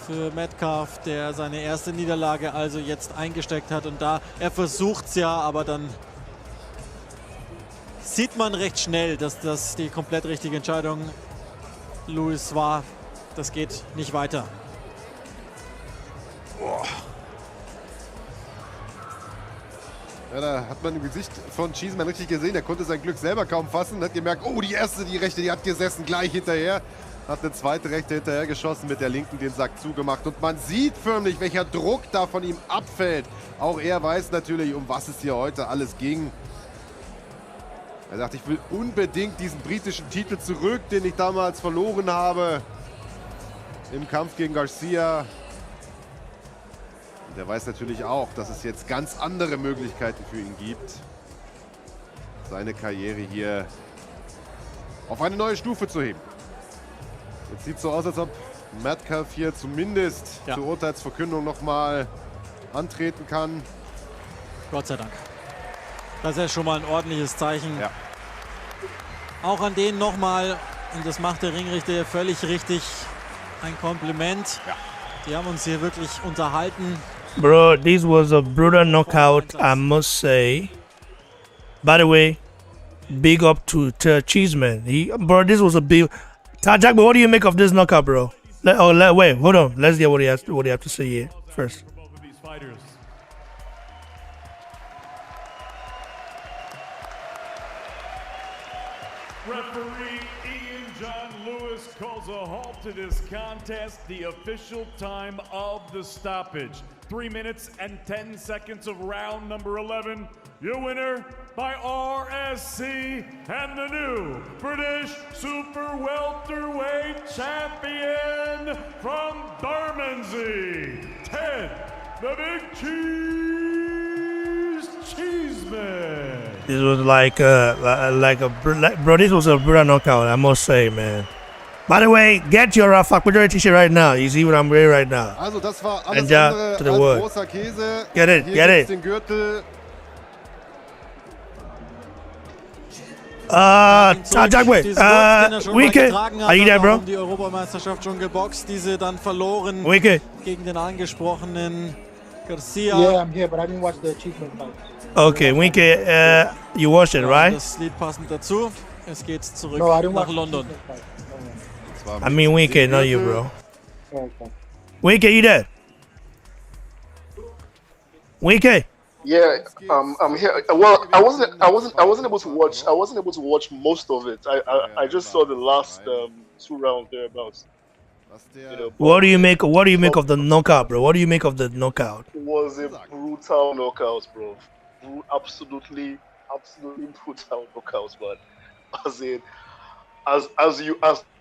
für Metcalf, der seine erste Niederlage also jetzt eingesteckt hat. Und da, er versucht es ja, aber dann sieht man recht schnell, dass das die komplett richtige Entscheidung Lewis war. Das geht nicht weiter. Boah. Ja, da hat man im Gesicht von Cheeseman richtig gesehen, er konnte sein Glück selber kaum fassen, hat gemerkt, oh, die erste, die rechte, die hat gesessen, gleich hinterher. Hat eine zweite rechte hinterher geschossen, mit der linken den Sack zugemacht. Und man sieht förmlich, welcher Druck da von ihm abfällt. Auch er weiß natürlich, um was es hier heute alles ging. Er sagt, ich will unbedingt diesen britischen Titel zurück, den ich damals verloren habe im Kampf gegen Garcia. Und er weiß natürlich auch, dass es jetzt ganz andere Möglichkeiten für ihn gibt, seine Karriere hier auf eine neue Stufe zu heben. Jetzt sieht es so aus, als ob Metcalf hier zumindest zur Urteilsverkündung nochmal antreten kann. Gott sei Dank. Das ist ja schon mal ein ordentliches Zeichen. Ja. Auch an den nochmal, und das macht der Ringrichter völlig richtig, ein Kompliment. Ja. Die haben uns hier wirklich unterhalten. Bro, this was a brutal knockout, I must say. By the way, big up to Cheeseman. Bro, this was a big... Jack, what do you make of this knockout, bro? Wait, hold on. Let's hear what he has to say here first. Referee Ian John Lewis calls a halt to this contest, the official time of the stoppage. 3 minutes and 10 seconds of round number 11. Your winner by RSC and the new British Super Welterweight Champion from Bermondsey, Ted the Big Cheeseman. This was bro, this was a brutal knockout, I must say, man. By the way, get your Fuck Majority t-shirt right now. You see what I'm wearing right now. Also das war alles And andere to the als word. großer Käse. Get it, Hier get gibt's it. den Gürtel. Jack, wait. Wike, are you there, bro? Die Europameisterschaft schon geboxt, diese dann verloren Wike. gegen den angesprochenen Garcia. Yeah, I'm here, but I didn't watch the achievement fight. Okay, Wike, you watched it, right? Das Lied passend dazu. Es geht zurück No, I didn't nach watch London. the achievement fight. I mean, Wike, not you, bro. Okay. Wike, you there? Wike. Yeah, I'm here. Well, I wasn't able to watch. I wasn't able to watch most of it. I just saw the last 2 rounds thereabouts. You know, What do you make of the knockout, bro? What do you make of the knockout? it was a brutal knockout, bro. Absolutely brutal knockout, man. As in, as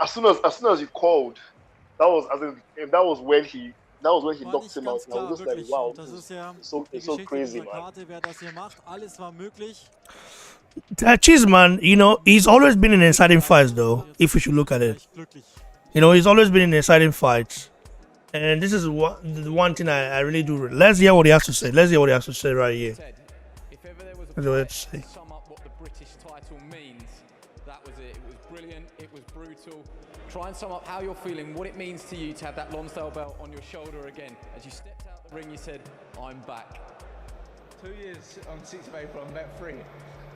soon as you called, that was when he knocked him out. And I was just like, wow, Das ist ja it's so crazy, man. Karte, wer das hier macht. Alles war möglich. Cheeseman, you know, he's always been in exciting fights, though, if we should look at it. You know, he's always been in exciting fights. And this is the one thing I really do. Let's hear what he has to say. Let's hear what he has to say right here. If ever there was Let's hear what he has to say. sum up what the British title means, that was it. It was brilliant, it was brutal. Try and sum up how you're feeling, what it means to you to have that Lonsdale belt on your shoulder again. As you stepped out the ring, you said, I'm back. 2 years on 6th of April, I'm bet free.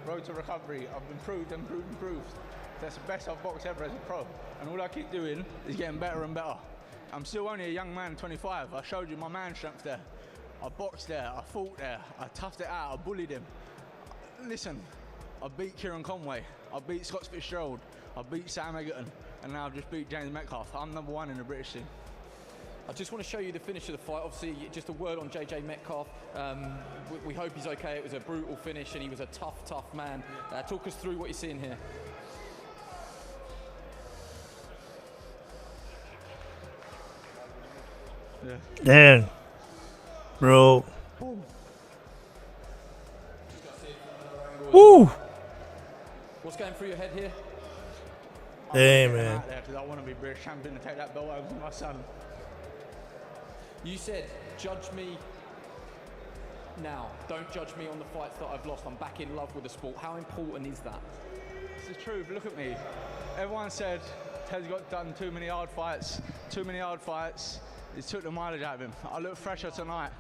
Road to recovery, I've improved. That's the best I've boxed ever as a pro. And all I keep doing is getting better and better. I'm still only a young man, 25. I showed you my man strength there. I boxed there, I fought there, I toughed it out, I bullied him. Listen, I beat Kieran Conway, I beat Scott Fitzgerald, I beat Sam Egerton, and now I've just beat James Metcalf. I'm #1 in the British scene. I just want to show you the finish of the fight. Obviously, just a word on JJ Metcalf. We hope he's okay. It was a brutal finish and he was a tough man. Talk us through what you're seeing here. Yeah. Damn. Bro. Woo! What's going through your head here? Damn, man. Because I want to be British champion and take that belt over to my son. You said, judge me now. Don't judge me on the fights that I've lost. I'm back in love with the sport. How important is that? It's the truth. Look at me. Everyone said Ted's done too many hard fights. He took the mileage out of him. I looked fresher tonight.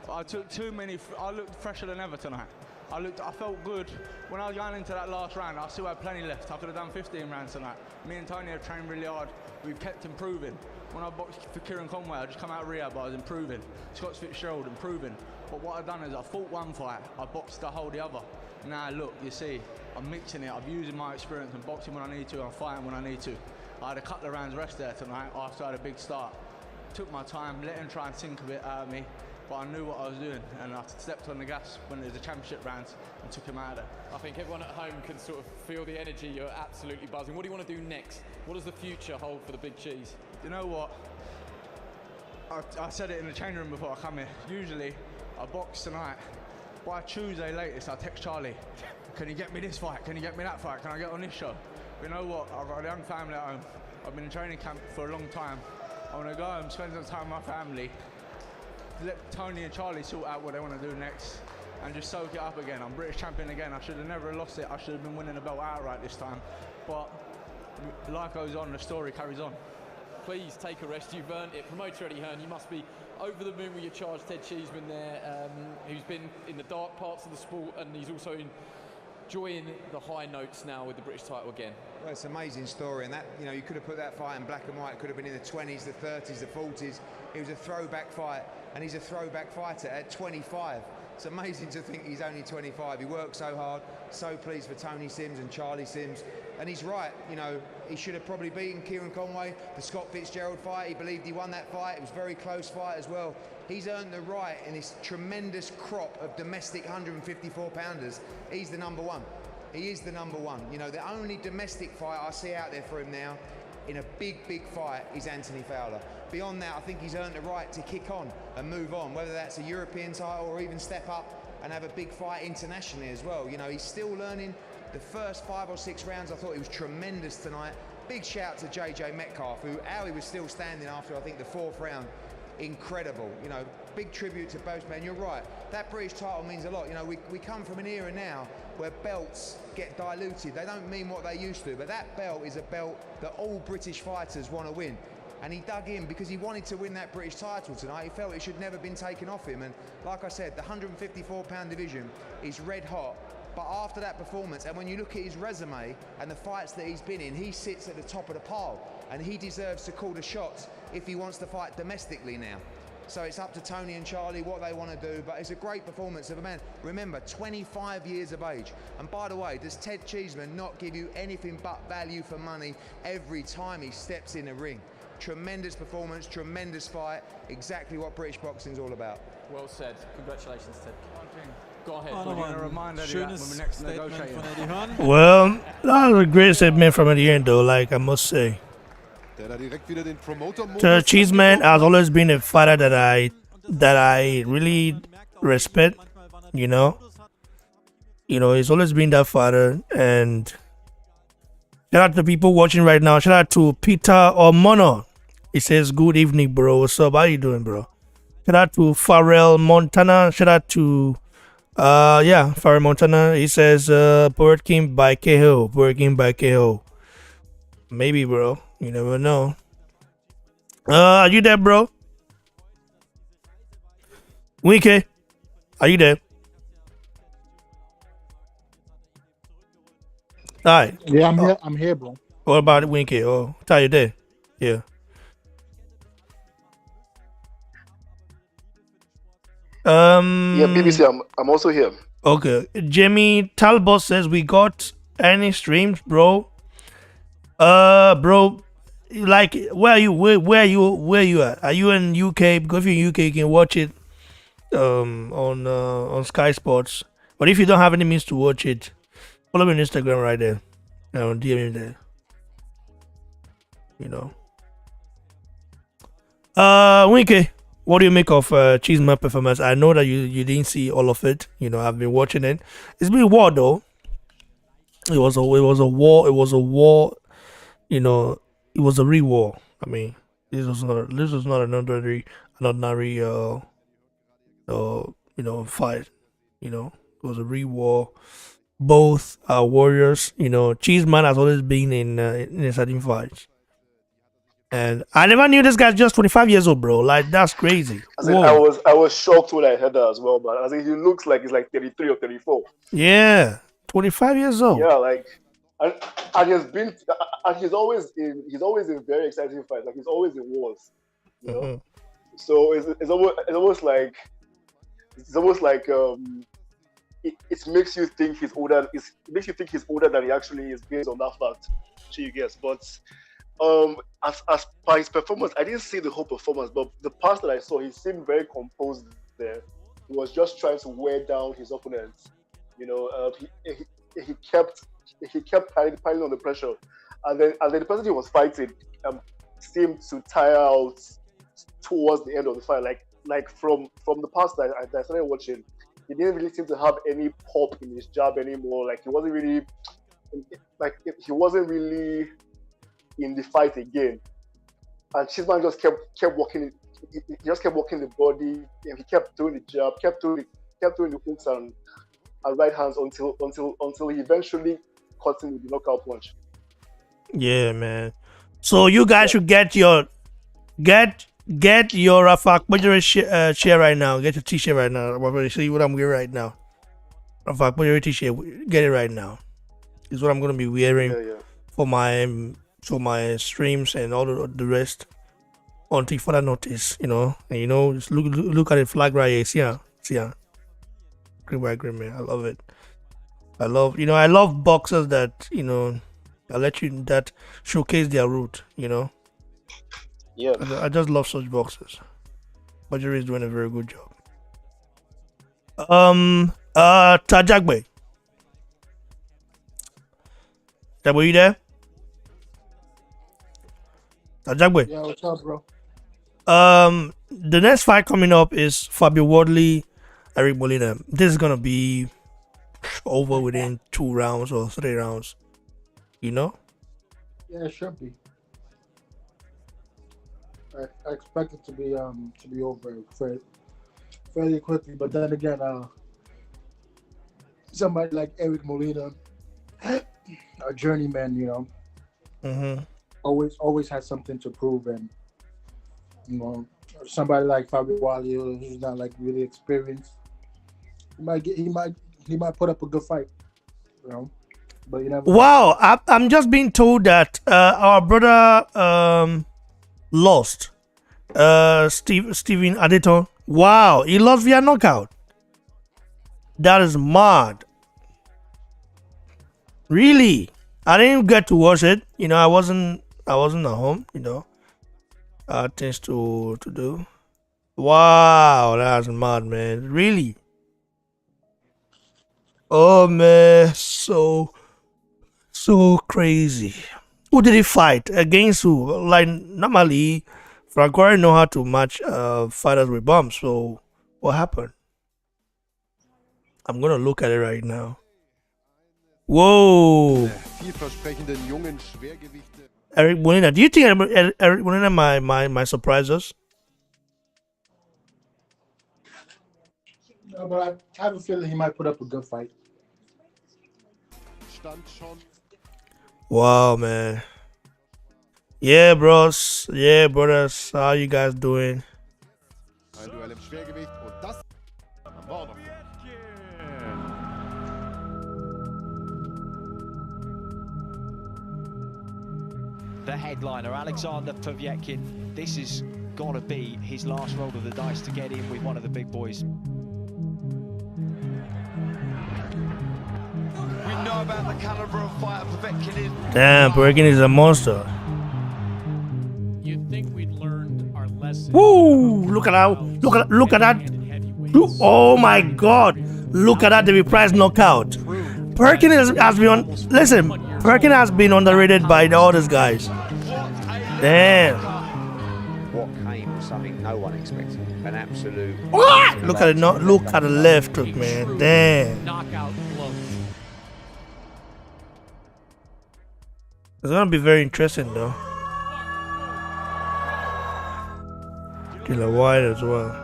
I took too many. I looked fresher than ever tonight. I felt good. When I was going into that last round, I still had plenty left. I could have done 15 rounds tonight. Me and Tony have trained really hard. We've kept improving. When I boxed for Kieran Conway, I just come out of rehab, I was improving. Scott Fitzgerald, improving. But what I've done is I fought one fight, I boxed to hold the other. Now look, you see, I'm mixing it. I'm using my experience. I'm boxing when I need to. I'm fighting when I need to. I had a couple of rounds rest there tonight after I had a big start. Took my time, let him try and sink a bit out of me. But I knew what I was doing, and I stepped on the gas when it was the championship rounds and took him out of there. I think everyone at home can sort of feel the energy. You're absolutely buzzing. What do you want to do next? What does the future hold for the Big Cheese? You know what? I said it in the changing room before I come here. Usually, I box tonight. By Tuesday latest, I text Charlie. Can you get me this fight? Can you get me that fight? Can I get on this show? You know what? I've got a young family at home. I've been in training camp for a long time. I want to go home, spend some time with my family. Let Tony and Charlie sort out what they want to do next and just soak it up again. I'm British champion again. I should have never lost it. I should have been winning the belt outright this time. But life goes on, the story carries on. Please take a rest. You've earned it. Promoter Eddie Hearn, you must be over the moon with your charge. Ted Cheeseman there, who's been in the dark parts of the sport, and he's also enjoying the high notes now with the British title again. Well, it's an amazing story, and that, you know, you could have put that fight in black and white. It could have been in the 20s, the 30s, the 40s. It was a throwback fight, and he's a throwback fighter at 25. It's amazing to think he's only 25. He worked so hard. So pleased for Tony Sims and Charlie Sims. And he's right, you know, he should have probably beaten Kieran Conway. The Scott Fitzgerald fight, he believed he won that fight. It was a very close fight as well. He's earned the right in this tremendous crop of domestic 154-pounders. He's the number one. He is the number one. You know, the only domestic fight I see out there for him now in a big, big fight is Anthony Fowler. Beyond that, I think he's earned the right to kick on and move on, whether that's a European title or even step up and have a big fight internationally as well. You know, he's still learning. The first 5 or 6 rounds, I thought he was tremendous tonight. Big shout to JJ Metcalf, how he was still standing after, I think, the 4th round. Incredible. You know, big tribute to both men. You're right. That British title means a lot. You know, we come from an era now where belts get diluted. They don't mean what they used to, but that belt is a belt that all British fighters want to win. And he dug in because he wanted to win that British title tonight. He felt it should never been taken off him. And like I said, the 154-pound division is red hot. But after that performance, and when you look at his resume and the fights that he's been in, he sits at the top of the pile. And he deserves to call the shots if he wants to fight domestically now. So it's up to Tony and Charlie what they want to do, but it's a great performance of a man. Remember, 25 years of age. And by the way, does Ted Cheeseman not give you anything but value for money every time he steps in the ring? Tremendous performance, tremendous fight, exactly what British boxing's all about. Well said. Congratulations, Ted. Go ahead. Schönes Statement von Eddie Hearn. Well, that was a great statement from Eddie Hearn, though, like I must say. Der da direkt wieder den The Cheeseman has always been a fighter that I really respect, you know. You know, he's always been that fighter. And shout out to people watching right now. Shout out to Peter Omono. He says, good evening, bro. What's up? How you doing, bro? Shout out to Pharrell Montana. Shout out to Pharrell Montana. He says, Povetkin by KO. Povetkin by KO. Maybe, bro. You never know. Are you there, bro? Winky, are you there? Hi. Yeah, I'm here. I'm here, bro. What about Winky? Oh, are you there? Yeah. Yeah, BBC, I'm also here. Okay. Jamie Talbot says we got any streams, bro. Bro, like where are you? Where you at? Are you in UK? Because if you're in UK, you can watch it on Sky Sports. But if you don't have any means to watch it, follow me on Instagram right there. DM me there. You know. Winky, what do you make of Cheeseman performance? I know that you didn't see all of it. You know, I've been watching it. It's been a war though. It was a war. You know, it was a real war. I mean, this was not an ordinary fight. You know, it was a real war. Both are warriors. You know, Cheeseman has always been in exciting fights. And I never knew this guy's just 25 years old, bro. Like, that's crazy. I was shocked when I heard that as well, man. I think he looks like he's like 33 or 34. Yeah, 25 years old. Yeah, like, and he's always in very exciting fights. Like, he's always in wars, you know. So it's almost like it makes you think he's older. It makes you think he's older than he actually is based on that fact. You guess, but as by his performance, I didn't see the whole performance, but the parts that I saw, he seemed very composed there. He was just trying to wear down his opponents. You know, he kept piling on the pressure, and then the person he was fighting seemed to tire out towards the end of the fight. Like from the past that I started watching, he didn't really seem to have any pop in his jab anymore. Like he wasn't really in the fight again. And Cheeseman just kept walking. He just kept walking the body, and he kept doing the jab, kept doing the hooks and right hands until he eventually caught him with the knockout punch. Yeah, man. So you guys should get your Rafak Bajari share right now. Get your t-shirt right now. I'm going to show you what I'm wearing right now. Rafak Bajari t-shirt. Get it right now. It's what I'm going to be wearing for my streams and all the rest until further notice, you know. And you know, just look at the flag right here. See ya. Green by green, man. I love it. I love boxers that, you know, that showcase their root, you know. Yeah. I just love such boxers. Bajiri is doing a very good job. Tajagbe. Were you there? Tajagbe. Yeah, what's up, bro? The next fight coming up is Fabio Wardley, Eric Molina. This is gonna be over within 2 rounds or 3 rounds. You know? Yeah, it should be. I expect it to be over fairly quickly, but then again, somebody like Eric Molina, a journeyman, you know, always has something to prove, and you know, somebody like Fabio Wally, who's not like really experienced, he might put up a good fight, you know. But you never. Wow, I'm just being told that our brother lost. Steven Adeton. Wow, he lost via knockout. That is mad. Really? I didn't get to watch it. You know, I wasn't at home, you know. Things to do. Wow, that's mad, man. Really? Oh man, so crazy. Who did he fight? Against who? Like normally Franco know how to match fighters with bombs, so what happened? I'm gonna look at it right now. Whoa! Eric Molina. Do you think Eric Molina might surprise us? No, but I have a feeling he might put up a good fight. Wow, man. Yeah, bros. Yeah, brothers. How you guys doing? The headliner, Alexander Povetkin. This is got to be his last roll of the dice to get in with one of the big boys. We know about the caliber of fighter Povetkin is. Damn, Povetkin is a monster. You'd think we'd learned our lesson. Woo! Look at that! Oh my God! Look at that David Price knockout. Povetkin has been on. Listen, Povetkin has been underrated by all these guys. Damn. What came was something no one expected. An absolute. What? Look at it. Look at the left hook, man. Damn. Knockout blow. It's gonna be very interesting, though. Dillian Whyte as well.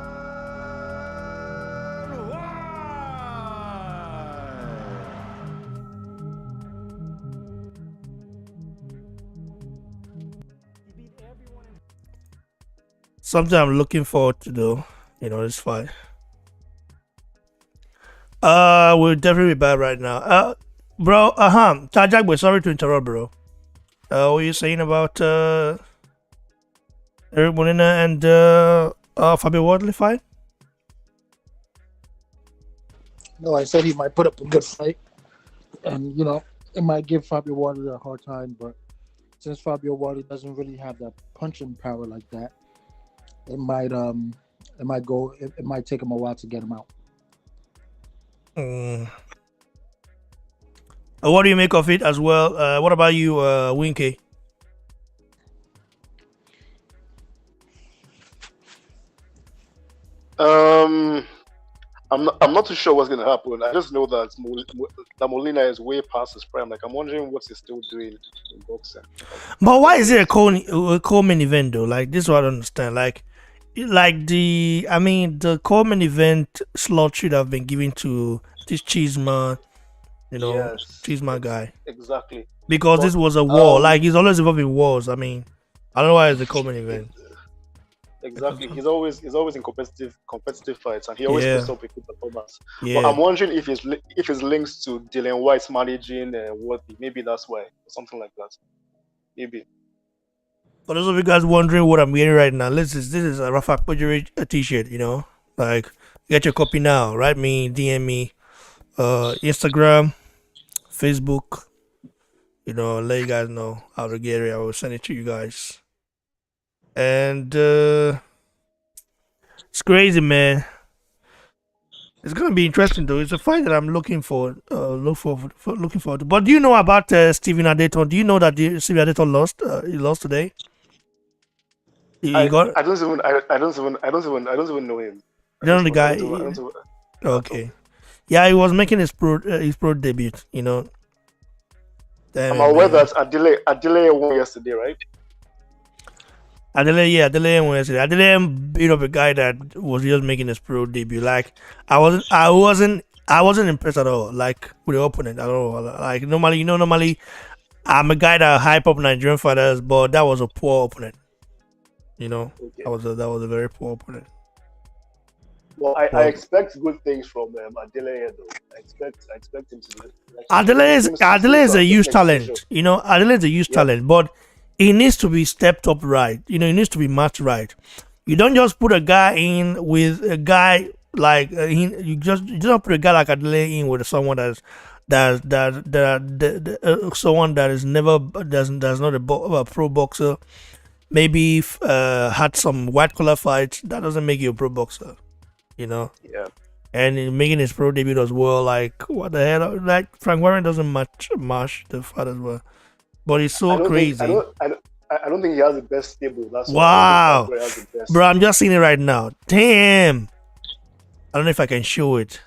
something I'm looking forward to do. This fight. We'll definitely be back right now. Bro, Tajak, we're sorry to interrupt, bro. What were you saying about Eric Molina and Fabio Wardley fight? No, I said he might put up a good fight, and it might give Fabio Wardley a hard time. But since Fabio Wardley doesn't really have that punching power like that, it might take him a while to get him out. What do you make of it as well? What about you, Winky? I'm not too sure what's gonna happen. I just know that Molina is way past his prime. Like, I'm wondering what he's still doing in boxing. But why is it a co-main event though? Like, this is what I don't understand. Like the co-main event slot should have been given to this Cheeseman, Yes, Cheeseman guy. Exactly. Because this was a war. Like, he's always involved in wars. I mean, I don't know why it's a co-main event. Exactly. He's always in competitive fights, and he always puts up a good performance. Yeah. But I'm wondering if his links to Dillian Whyte managing Worthy. Maybe that's why, or something like that. Maybe. For those of you guys wondering what I'm wearing right now, this is a Rafa Pujari t-shirt. Like, get your copy now. Write me, DM me, Instagram, Facebook. Let you guys know how to get it. I will send it to you guys. And it's crazy, man. It's gonna be interesting though. It's a fight that I'm looking forward to. But do you know about Steven Adeton? Do you know that Steven Adeton lost? He lost today. I don't even know him. You don't know the guy? Okay. Yeah, he was making his pro debut. Damn, I'm aware that Adile won yesterday, right? Dillian won yesterday. Dillian beat up a guy that was just making his pro debut. Like, I wasn't impressed at all. Like, with the opponent at all. Like, normally, I'm a guy that hype up Nigerian fighters, but that was a poor opponent. Okay. That was a very poor opponent. Well, I expect good things from Adile though. I expect him to. Adile is a huge talent. Adile is a huge talent, but he needs to be stepped up right. He needs to be matched right. You don't just put a guy in with a guy like you don't put a guy like Adele in with someone someone that is never that's not a pro boxer. Maybe had some white collar fights. That doesn't make you a pro boxer. Yeah. And making his pro debut as well. Like, what the hell? Like, Frank Warren doesn't match the fight as well. But it's so crazy. I don't think he has the best stable. That's wow, why has the best. Bro, I'm just seeing it right now. Damn, I don't know if I can show it.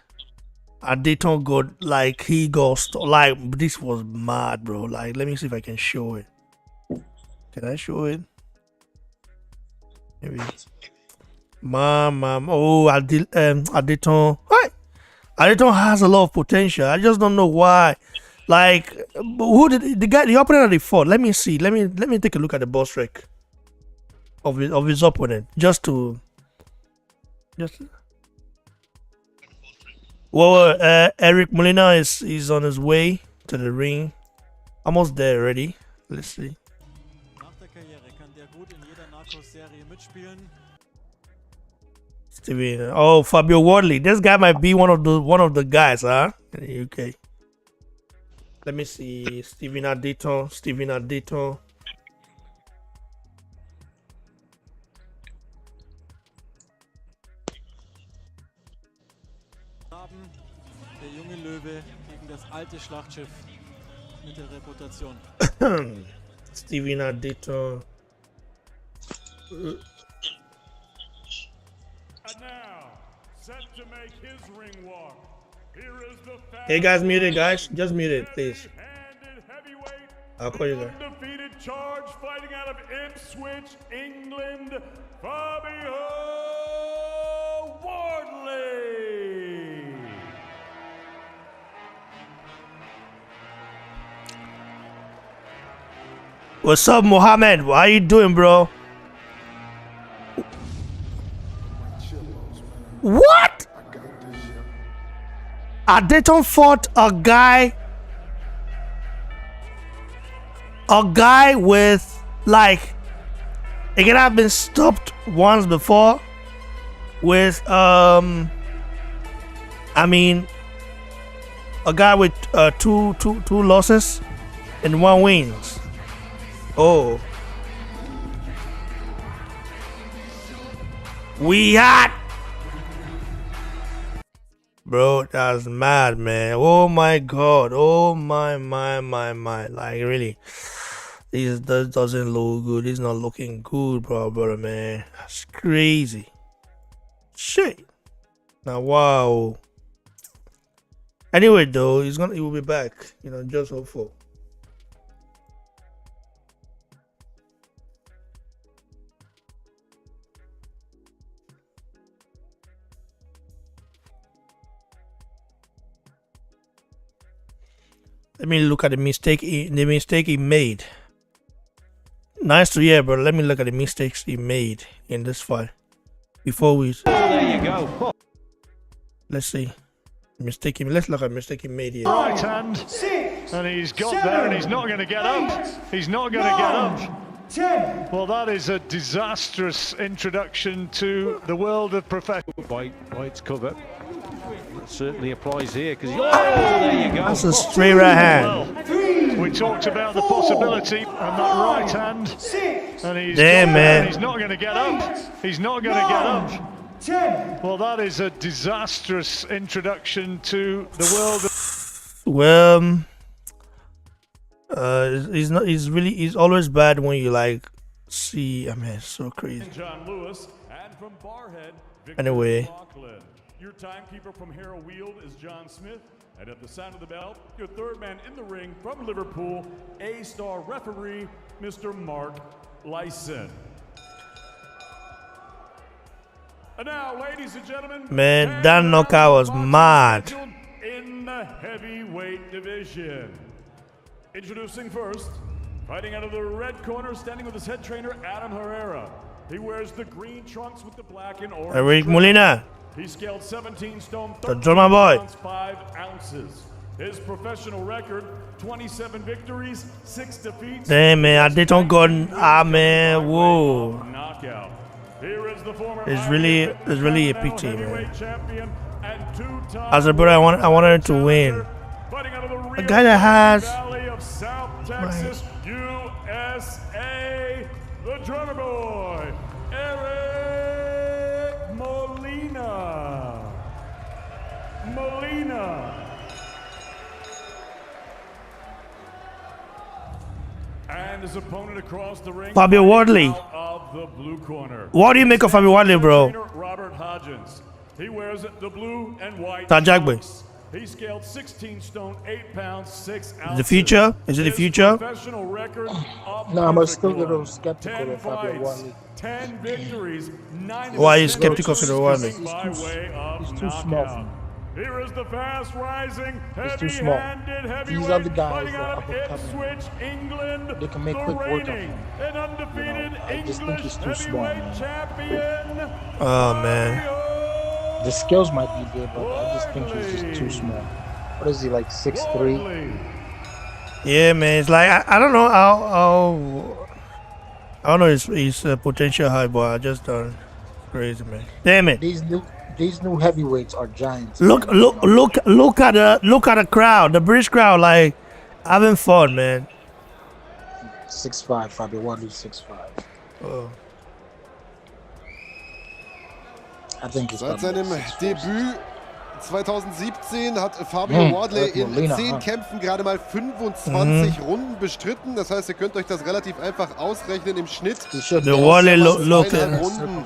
Adeton got like he got like this was mad, bro. Like, let me see if I can show it. Can I show it? Maybe. Oh, Adeton. What? Adeton has a lot of potential. I just don't know why. Like, who did the opponent that he fought? Let me see. Let me take a look at the boss rec of his opponent, Well, Eric Molina is on his way to the ring, almost there already. Let's see. Steven, Fabio Wardley. This guy might be one of the guys, huh? In the UK. Let me see. Steven Adeton. Der junge Löwe gegen das alte Schlachtschiff mit der Reputation. Steven Adeton. And now, set to make his ring walk. Here is the Hey guys, mute it, guys. Just mute it, please. I'll call you guys. Undefeated charge fighting out of Ipswich, England, Fabio Wardley. What's up, Mohammed? How you doing, bro? What? Dayton fought a guy with like it could have been stopped once before with I mean a guy with two losses and 1 wins. Oh, we hot. Bro, that's mad, man. Oh my god. Oh my. Like, really. This doesn't look good. It's not looking good, brother, man. That's crazy. Shit. Now, wow. Anyway, though, he will be back. You know, just hopeful. Let me look at the mistake he made. Nice to hear, but let me look at the mistakes he made in this fight before we. Oh, there you go. Let's see. Let's look at the mistake he made here. Right hand, and he's got there, and he's not going to get up. He's not going to get up. Well, that is a disastrous introduction to the world of professional. White's cover. That certainly applies here because there you go. That's a straight right hand. Well, we talked about the possibility and that right hand, and he's damn, man. He's not going to get up. He's not going to get up. Well, that is a disastrous introduction to the world of. Well, he's always bad when you like see. I mean, it's so crazy. John Lewis, and from Barhead, Anyway. McLaughlin. Your timekeeper from Harrow Weald is John Smith. And at the sound of the bell, your third man in the ring from Liverpool, A-star referee, Mr. Mark Lyson. And now, ladies and gentlemen, Man, that knockout was mad. In the heavyweight division. Introducing first, fighting out of the red corner, standing with his head trainer, Adam Herrera. He wears the green trunks with the black and orange. Eric Molina. He scaled 17 stone, The drummer boy. 5 ounces. His professional record, 27 victories, 6 defeats. Damn, man, Dayton Gordon. Man, whoa. Knockout. Here is the former It's really a pity, man. heavyweight champion and 2-time As a brother, I wanted him to win. fighting out of the A guy that has Valley of South Texas, USA, the drummer boy, Eric Molina. And his opponent across the ring, Fabio Wardley. out of the blue corner. What do you make of Fabio Wardley, bro? Robert Hodgins. He wears the blue and white. Tajagbe. trunks. He scaled 16 stone, 8 pounds, 6 ounces. The future? Is it the future? Professional record of No, I'm perfect still a little one. skeptical 10 of Fabio fights, Wardley. 10 victories, 9 Why are you assists, skeptical of Fabio Wardley? by way of He's too small for knockout. me. Here is the fast-rising, He's too small. heavy-handed These heavyweight other guys fighting are out up of and coming. Ipswich, England, They can make the quick work of reigning him. and undefeated I just think he's too English small, heavyweight man. champion. Oh, man. The skills might be there, but I just think he's just too small. What is he, like 6'3"? Yeah, man. It's like I don't know how I don't know his potential high, but I just don't. Crazy, man. Damn it. These new heavyweights are giants. Look at the crowd, the British crowd, like having fun, man. 6'5", Fabio Wardley 6'5". Oh. I think he's Seit probably seinem 6'4". Debüt 2017 hat Fabio Wardley in Molina, 10 Kämpfen gerade mal 25 Runden bestritten. Das heißt, ihr könnt euch das relativ einfach ausrechnen im Schnitt. The Wardley look. Runden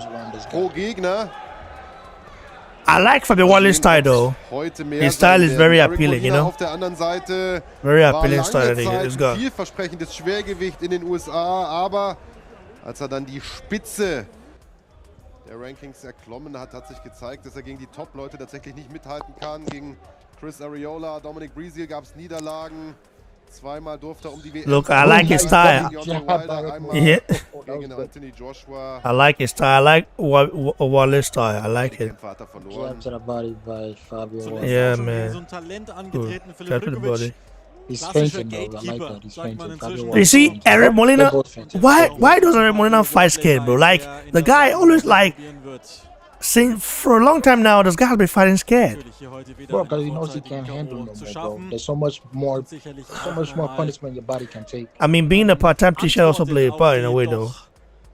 pro Gegner. I like Fabio Wardley's style though. His style is very appealing, you know. Auf der anderen Seite Very war appealing lange style. Zeit It's got. vielversprechendes Schwergewicht in den USA, aber als er dann die Spitze der Rankings erklommen hat, hat sich gezeigt, dass er gegen die Top-Leute tatsächlich nicht mithalten kann. Gegen Chris Arreola, Dominic Breazeale gab es Niederlagen. Zweimal durfte er die WM. Look, I like his style. Yeah. Gegen Anthony Joshua. I like his style. I like Waller's style. I like it. Jab to the body by Fabio. Yeah, So man. ein Talent Good. angetreten, Philipp Shout to the Rückovic. body. He's Klassischer fainting though. I like Gatekeeper, that. He's sagt man fainting. inzwischen. Fabio You see, Eric Molina. They're both fainting. Why does Eric Molina fight scared, bro? Like the guy always like since for a long time now. This guy has been fighting scared. Bro, because he knows he can't handle no more, bro. There's so much more punishment your body can take. I mean, being a part-time teacher also play a part in a way, though.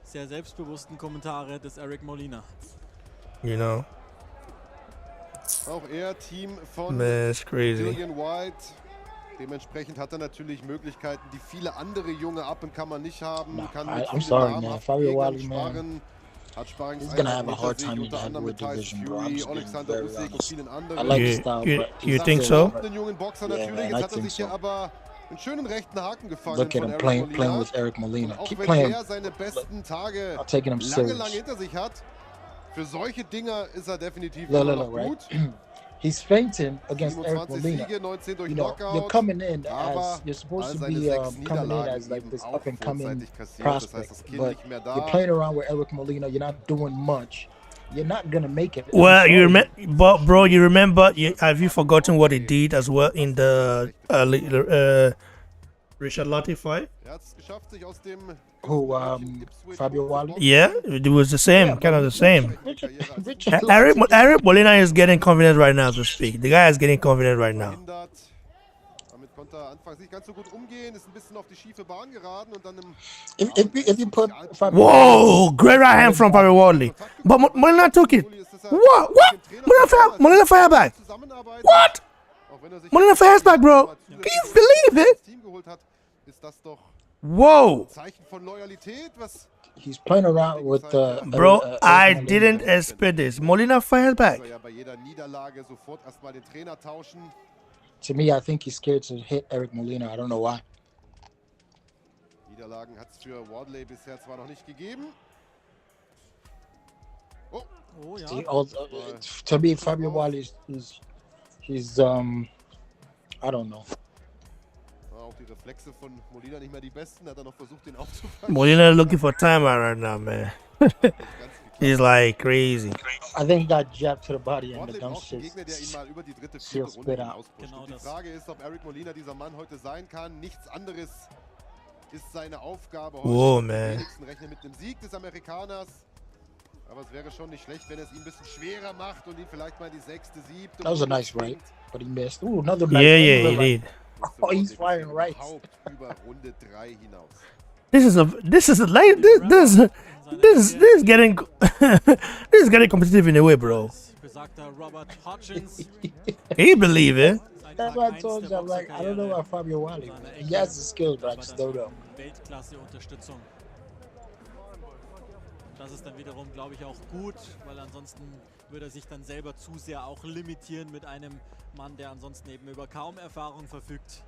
Sehr selbstbewussten Kommentare des Eric Molina. You know. Auch er Team von Man, it's crazy. Dillian Whyte. Dementsprechend hat er natürlich Möglichkeiten, die viele andere junge Up-and-Comer nicht haben. Nah, Kann I'm mit sorry, vielen man. Fabio Gegnern Whyte, man. sparen. Hat He's gonna have a hard sich, time in the unter anderem mit heavyweight Tyson division, bro. I'm Fury, just being Alexander very Usyk und honest. vielen I anderen. like his style, You but he's think still so? Den jungen Boxer Yeah, natürlich. man, I Jetzt hat er think sich hier so. aber einen schönen rechten Haken gefangen Look at von him Eric playing Molina. with Eric Molina. Und auch Keep wenn playing. er seine besten Tage I'm taking him lange serious. hinter sich hat, für solche Dinger ist er definitiv Look, immer look, noch look, gut. right? He's fainting against Eric 27 Molina. Siege, 19 durch You know, Knockout. you're coming in aber as you're supposed all to seine be 6 coming in Niederlagen as like eben this auch up and coming vorzeitig kassiert. Das heißt, prospect, das Kind but nicht mehr da. you're playing around with Eric Molina. You're not doing much. You're not gonna make it. Well, you remember, but bro, you remember? Have you forgotten what he did as well in the Richard Lotte fight? Er hat es geschafft, sich aus dem Who, Fabio Whyte? Yeah, it was the same, kind of the same. Richard Eric Molina is getting confident right now as we speak. The guy is getting confident right now. verhindert. Damit konnte er anfangs nicht ganz so gut umgehen, ist ein bisschen auf die schiefe Bahn geraten und dann im If you put Fabio Whoa, great right hand from Fabio Whyte. But Molina took it. What? Molina fire back. What? Molina fires back, bro. Can you believe it? Team geholt hat, ist das doch Whoa. Zeichen von Loyalität, was he's playing around with Bro, I Molina. didn't expect this. Molina fires back. ja bei jeder Niederlage sofort erstmal den Trainer tauschen. To me, I think he's scared to hit Eric Molina. I don't know why. Niederlagen hat es für Wardley bisher zwar noch nicht gegeben. Oh, Oh ja. He also, to me, Fabio Whyte he's I don't know. war auch die Reflexe von Molina nicht mehr die besten, hat er noch versucht, den aufzufangen. Molina looking for timeout right now, man. He's like crazy. I think he got jabbed to the body and the Wardley dumb braucht einen shit. Gegner, der ihn mal über die dritte, Seal vierte Runde spit out. hinauspusht. Genau Und die das. Frage ist, ob Eric Molina dieser Mann heute sein kann. Nichts anderes ist seine Aufgabe Whoa, Die man. wenigsten rechnen mit dem Sieg des Amerikaners. Aber es wäre schon nicht schlecht, wenn er es ihm ein bisschen schwerer macht und ihn vielleicht mal in die 6., 7. That was a nice Runde right, but he missed. Ooh, another nice Yeah, right. yeah, he Look like- did. Oh, he's firing right. Überhaupt über Runde 3 hinaus. This is getting this is getting competitive in a way, bro. Besagter Robert Hodgins. Can you believe it? That's why I told you, I'm like, I don't know about Fabio Whyte. He has the skills, but I just don't know. Weltklasse-Unterstützung. Das ist dann wiederum, glaube ich, auch gut, weil ansonsten würde er sich dann selber zu sehr auch limitieren mit einem Mann, der ansonsten eben über kaum Erfahrung verfügt.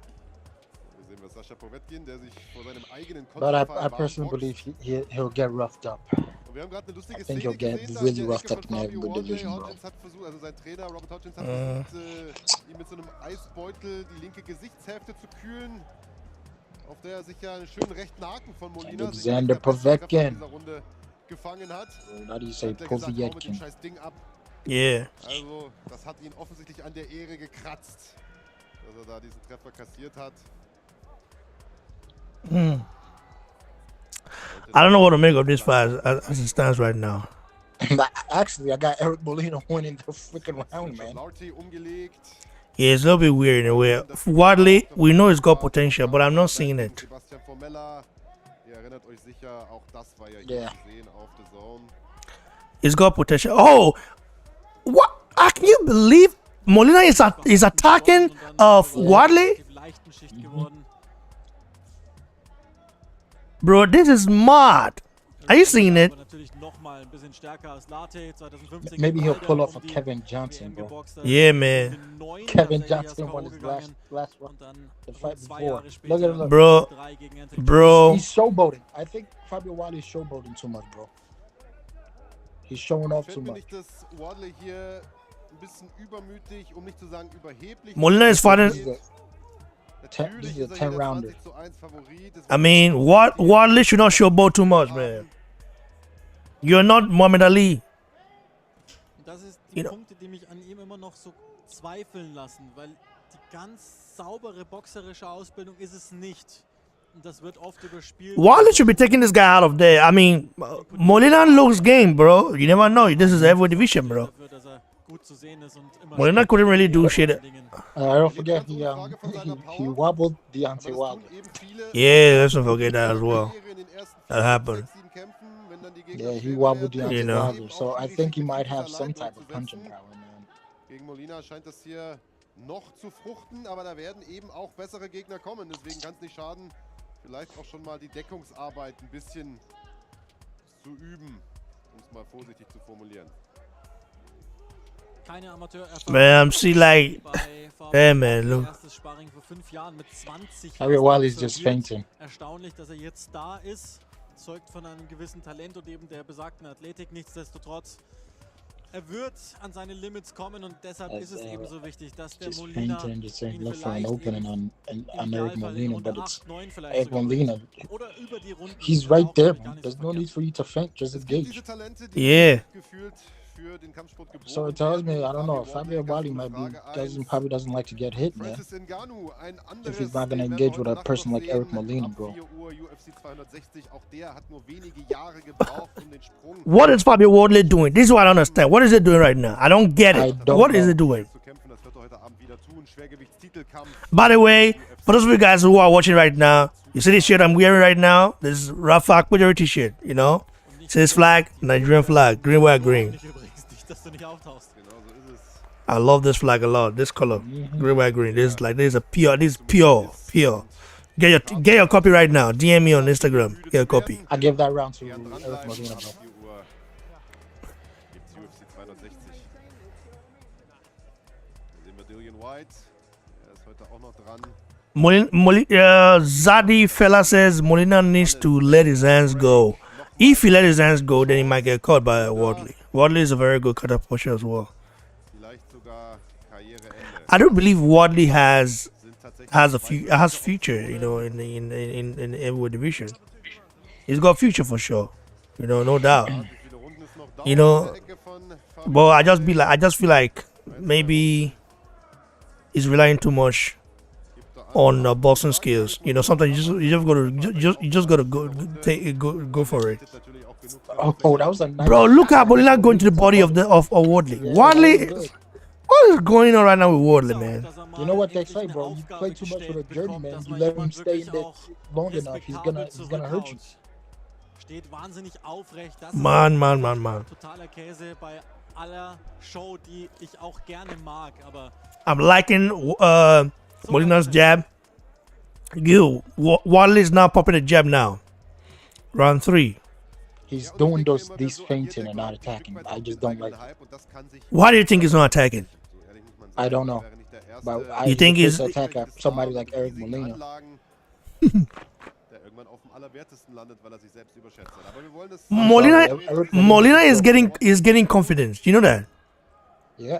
Hier sehen wir Sascha Povetkin, der sich vor seinem eigenen But I Konterfall personally warnboxt. believe he'll get roughed up. Und wir haben gerade eine lustige I think Szene he'll get gesehen, da really in der roughed Ecke up von in the Fabio heavyweight Whyte. division, bro. Hodgins hat versucht, also sein Trainer Robert Hodgins hat versucht, ihm mit so einem Eisbeutel die linke Gesichtshälfte zu kühlen, auf der er sich ja einen schönen rechten Haken von Molina Alexander sicherlich der beste Treffer Povetkin. dieser Runde gefangen hat. How do you say Hat er gesagt, hau mit dem Povetkin? scheiß Ding ab. Yeah. Also, das hat ihn offensichtlich an der Ehre gekratzt, dass er da diesen Treffer kassiert hat. I don't know what to make of this fight as it stands right now. Actually, I got Eric Molina winning the freaking round, man. Lauti umgelegt. Yeah, it's a little bit weird in a way. Wadley, we know he's got potential, but I'm not seeing it. Sebastian Formella, ihr erinnert euch sicher, auch das war ja hier Yeah. zu sehen auf The Zone. He's got potential. Oh, what? Can you believe Molina is attacking of Wadley? Leichten Schicht geworden. Bro, this is mad. Are you seeing it? Aber natürlich nochmal ein bisschen stärker als Latte. 2015 Maybe he'll Alter pull off a um die Kevin Johnson, WM bro. geboxt hat. Yeah, man. 2009 Kevin ist er erst Johnson K.O. won his gegangen last round. und dann The fight 2 before. Jahre Look später at it, Bro, 3 gegen Anthony bro. He's showboating. I think Fabio Whyte is showboating too much, bro. He's showing off too Fällt mir much. nicht, dass Wardley hier ein bisschen übermütig, um nicht zu sagen überheblich. Molina is fighting. This is a 10-rounder. I mean, Wadley should not showboat too much, man. You're not Muhammad Ali. Das ist die Punkte, die mich an ihm immer noch so zweifeln lassen, weil die ganz saubere boxerische Ausbildung ist es nicht. Und das wird oft überspielt. Wadley should be taking this guy out of there. I mean, Molina looks game, bro. You never know. This is heavyweight division, bro. Molina couldn't really do shit. Don't forget he wobbled Deontay Wilder. Yeah, let's not forget that as well. That happened. Yeah, he wobbled Deontay Wilder. So I think he might have some type of punching power, man. Gegen Molina scheint das hier noch zu fruchten, aber da werden eben auch bessere Gegner kommen. Deswegen kann es nicht schaden, vielleicht auch schon mal die Deckungsarbeit ein bisschen zu üben, um es mal vorsichtig zu formulieren. Keine Amateurerfahrung. Man, I'm see like, hey man, look. Erstes Sparring vor 5 Jahren mit 20. Wilder is just fainting. Erstaunlich, dass er jetzt da ist. Zeugt von einem gewissen Talent und eben der besagten Athletik. Nichtsdestotrotz, er wird an seine Limits kommen und deshalb ist es eben so wichtig, dass der Molina ihn vielleicht on Eric Molina, but it's Eric Molina. He's right there, man. There's no need for you to feint, just engage. Yeah. So it tells me, I don't know, Fabio Whyte probably doesn't like to get hit, man. If he's not gonna engage with a person like Eric Molina, bro. What is Fabio Wardley doing? This is what I don't understand. What is it doing right now? I don't get it. What is it doing? By the way, for those of you guys who are watching right now, you see this shirt I'm wearing right now? This is Rafa Akpajari t-shirt, you know? It says flag, Nigerian flag, green, white, green. I love this flag a lot. This color, green, white, green. This is pure. Get your copy right now. DM me on Instagram. Get a copy. I give that round to Eric Molina, bro. Dillian Whyte. Ist heute auch noch dran. Zadi fella says Molina needs to let his hands go. If he let his hands go, then he might get caught by Wadley. Wadley is a very good cutter pusher as well. I don't believe Wadley has future, you know, in heavyweight division. He's got future for sure, you know, no doubt. You know, but I just feel like maybe he's relying too much on boxing skills. You know, sometimes you just gotta go for it. Oh, that was a nice. Bro, look at Molina going to the body of Wadley. Wadley, what is going on right now with Wadley, man? You know what they say, bro? You play too much with a journeyman, you let him stay in there long enough, he's gonna hurt you. Man. Totaler Käse bei aller Show, die ich auch gerne mag, aber I'm liking Molina's jab. Wadley is now popping a jab now. Round 3. He's doing these feinting and not attacking. I just don't like it. Why do you think he's not attacking? I don't know. But you think he's attack somebody like Eric Molina? Molina is getting confidence. You know that? Yeah.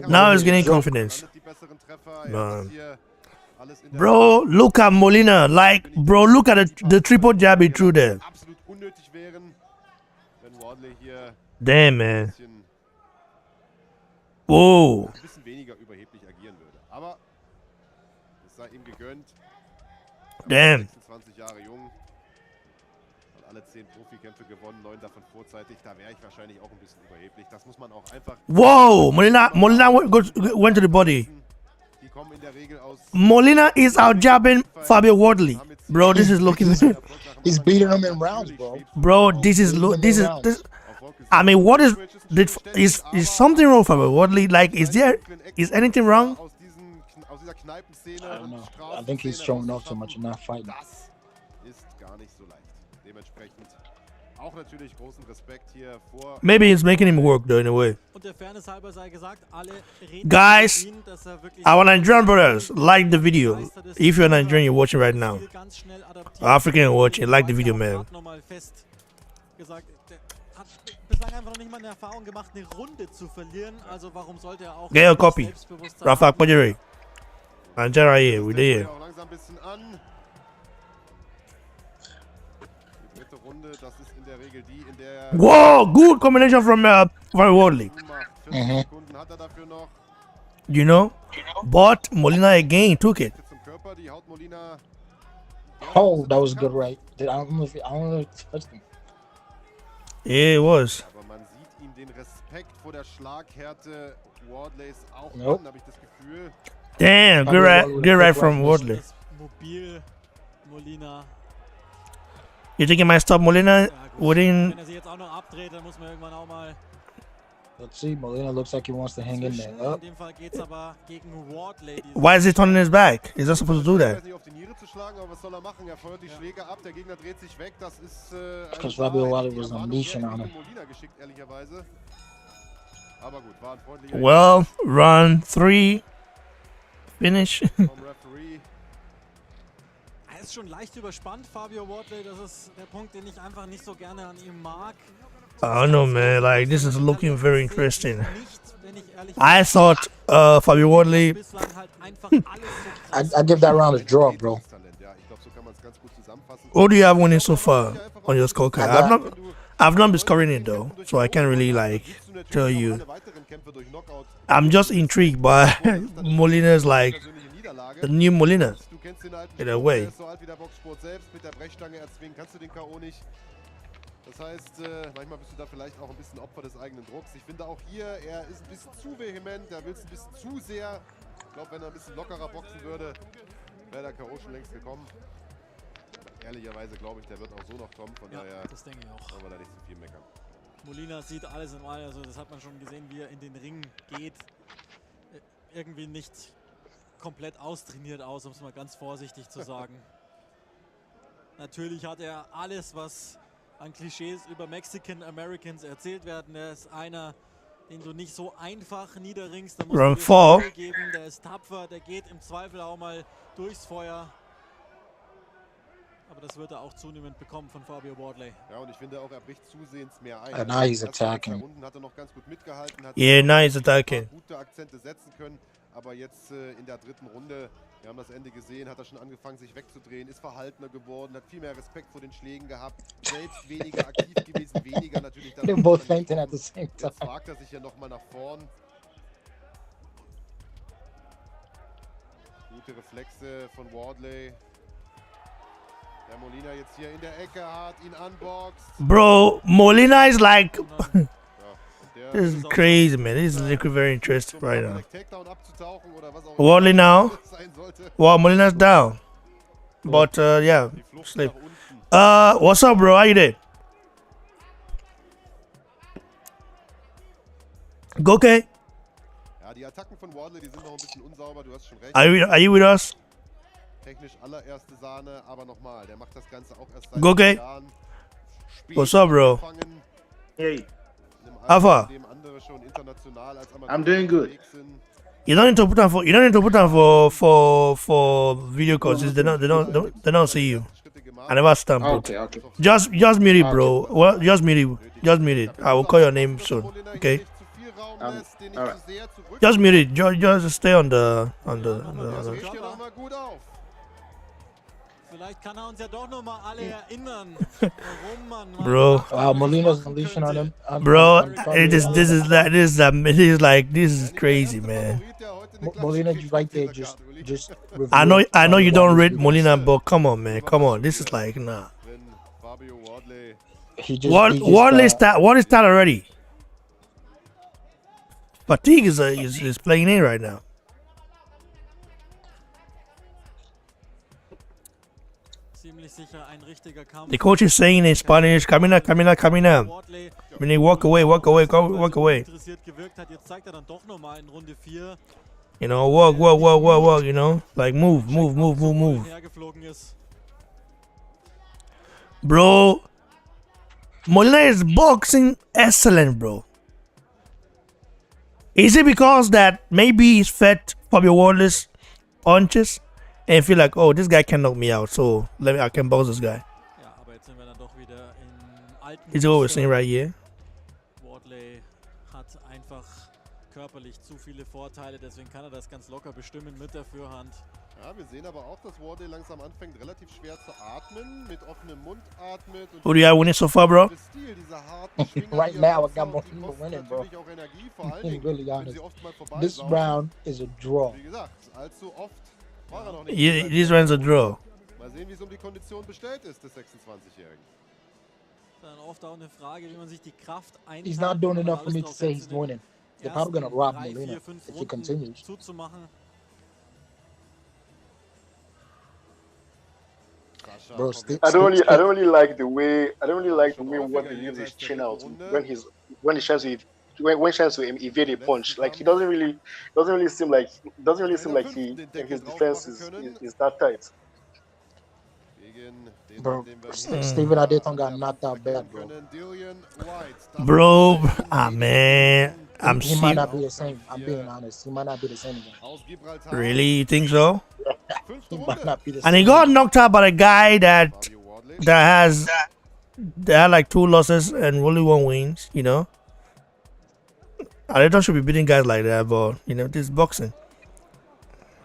Now he's getting confidence. Man. Bro, look at Molina. Look at the triple jab he threw there. Damn, man. Whoa. Damn. Whoa, Molina went to the body. Molina is out jabbing Fabio Wadley. Bro, this is looking. He's beating him in rounds, bro. Bro, this is. I mean, what is something wrong with Fabio Wadley? Like, is anything wrong? I don't know. I think he's showing off too much and not fighting. Maybe it's making him work though in a way. Guys, our Nigerian brothers, like the video. If you're Nigerian, you're watching right now. African watching, like the video, man. Get a copy. Rafa Akpajari. Nigeria here, we there. Auch langsam ein bisschen an. Die dritte Runde, das ist in der Regel die, in der Whoa, good combination from very Wardley. 40 Sekunden hat er dafür noch. You know? But Molina again took it. Zum Körper, die haut Molina. Oh, that was good, right? I don't know if it touched him. Yeah, it was. Aber man sieht ihm den Respekt vor der Schlaghärte Wardleys auch Nope. an, habe ich das Gefühl. Damn, good right from Wardley. Mobil, Molina. You think he might stop Molina Ja, gut. within? Wenn er sich jetzt auch noch abdreht, dann muss man irgendwann auch mal. Let's see. Molina looks like he wants to hang in there. In Oh. dem Fall geht's aber gegen Wardley. Why is he turning his back? He's not supposed to do Ich that. weiß nicht, auf die Niere zu schlagen, aber was soll er machen? Er feuert die Schläge ab, der Gegner dreht sich weg. Das ist Because Fabio Wally was unleashing on him. Molina geschickt, ehrlicherweise. Aber gut, war ein freundlicher Well, run 3. Finish. vom Referee. Er ist schon leicht überspannt, Fabio Wardley. Das ist der Punkt, den ich einfach nicht so gerne an ihm mag. I don't know, man. Like, this is looking very interesting. Nicht, wenn ich ehrlich I thought Fabio Wardley. bislang halt einfach alles so I give that round a draw, bro. Talent, ja, ich glaube, so kann man es ganz gut zusammenfassen. What do you have winning so far on your scorecard? I've not been scoring it though, so I can't really like tell you. Alle weiteren Kämpfe durch Knockout. I'm just intrigued by Molina's like Persönliche Niederlage. the new Molina. Du kennst den alten In a Sport, way. der ist so alt wie der Boxsport selbst. Mit der Brechstange erzwingen kannst du den K.O. nicht. Das heißt, manchmal bist du da vielleicht auch ein bisschen Opfer des eigenen Drucks. Ich finde auch hier, er ist ein bisschen zu vehement, er will es ein bisschen zu sehr. Ich glaube, wenn er ein bisschen lockerer boxen würde, wäre der K.O. schon längst gekommen. Aber ehrlicherweise glaube ich, der wird auch so noch kommen. Von Ja, daher das denke ich auch. wollen wir da nicht zu viel meckern. Molina sieht alles in allem, also das hat man schon gesehen, wie er in den Ring geht. Irgendwie nicht komplett austrainiert aus, um es mal ganz vorsichtig zu sagen. Natürlich hat er alles, was an Klischees über Mexican Americans erzählt werden. Er ist einer, den du nicht so einfach niederringst. Da musst Round du dir 4. Mühe geben. Der ist tapfer, der geht im Zweifel auch mal durchs Feuer. Aber das wird er auch zunehmend bekommen von Fabio Wardley. Ja, und ich finde auch, er bricht zusehends mehr ein. And now he's Die ersten attacking. 2 Runden hat er noch ganz gut mitgehalten. Hat Yeah, now he's attacking. gute Akzente setzen können. Aber jetzt in der dritten Runde, wir haben das Ende gesehen, hat er schon angefangen, sich wegzudrehen, ist verhaltener geworden, hat viel mehr Respekt vor den Schlägen gehabt, selbst weniger aktiv gewesen, weniger natürlich. They're both fainting at the same time. Jetzt wagt er sich ja nochmal nach vorn. Gute Reflexe von Wardley. Der Molina jetzt hier in der Ecke hat ihn unboxt. Bro, Molina is like Ja, und this is crazy, man. This is looking very interesting right now. Takedown abzutauchen oder was auch Wardley now. sein sollte. Well, Molina's down, but yeah, Die Flucht sleep. nach unten. What's up, bro? How you doing? Go okay? Ja, die Attacken von Wardley, die sind noch ein bisschen unsauber, du hast schon recht. Are you with us? Technisch allererste Sahne, aber nochmal, der macht das Ganze auch erst seit Go okay? Jahren. Spät What's up, bro? angefangen, Hey, in einem How far? Alter, in dem andere schon international als I'm doing good. unterwegs sind. You don't need to put on for. You don't need to put on for video calls. They don't see you. Schritte gemacht. I never stand, bro. Okay, okay. Just mute it, bro. Well, just mute it. Just mute it. I will call your name soon. Okay. Nicht zu viel Raum lässt, den nicht alright. zu sehr zurück. Just mute it. Just stay on the. Das riecht hier noch mal gut auf. Vielleicht kann er uns ja doch noch mal alle erinnern, warum man Bro. Wow, Molina's unleashing on him. Bro, this is like this is crazy, man. Molina right there, just. I know you don't rate Molina, but come on, man, come on. This is like nah. Wenn Fabio Wardley He just. What is that already? Fatigue is playing in right now. ziemlich sicher ein richtiger Kampf. The coach is saying in Spanish, camina. Wardley When they walk away. interessiert gewirkt hat, jetzt zeigt er dann doch noch mal in Runde 4. You know, walk. You know, like move. Hergeflogen ist. Bro, Molina is boxing excellent, bro. Is it because that maybe he's fed Fabio Wardley's punches and feel like, oh, this guy can knock me out, so I can box this guy? Ja, aber jetzt sind wir dann doch wieder in alten Is what we're Muster. saying right here. Wardley hat einfach körperlich zu viele Vorteile, deswegen kann er das ganz locker bestimmen mit der Fürhand. Ja, wir sehen aber auch, dass Wardley langsam anfängt, relativ schwer zu atmen, mit offenem Mund atmet. Who do you have winning so far, bro? Stil, dieser harten Schwinger, Right die now, er I got nutzt, more die winning, kosten bro. natürlich auch Energie, vor allen Being Dingen, really wenn honest. sie oft mal This vorbeisaugen. round is a draw. Wie gesagt, allzu oft war er noch nicht. Yeah, this round's a draw. Mal sehen, wie es um die Kondition bestellt ist, des 26-Jährigen. Dann oft auch eine Frage, wie man sich die Kraft einteilt. He's not doing enough for me to say he's winning. They're probably gonna rob Molina if he continues. Zuzumachen. Bro, I don't really like the way what he leaves his chin out when he tries to evade a punch. Like he doesn't really seem like his defense is that tight. Bro, Steven Adeton got knocked out bad, bro. Bro, man. He might not be the same. I'm being honest. He might not be the same again. Really? You think so? He might not be the same. And he got knocked out by a guy that had like 2 losses and only 1 wins, you know? Adeton should be beating guys like that, but, you know, this is boxing.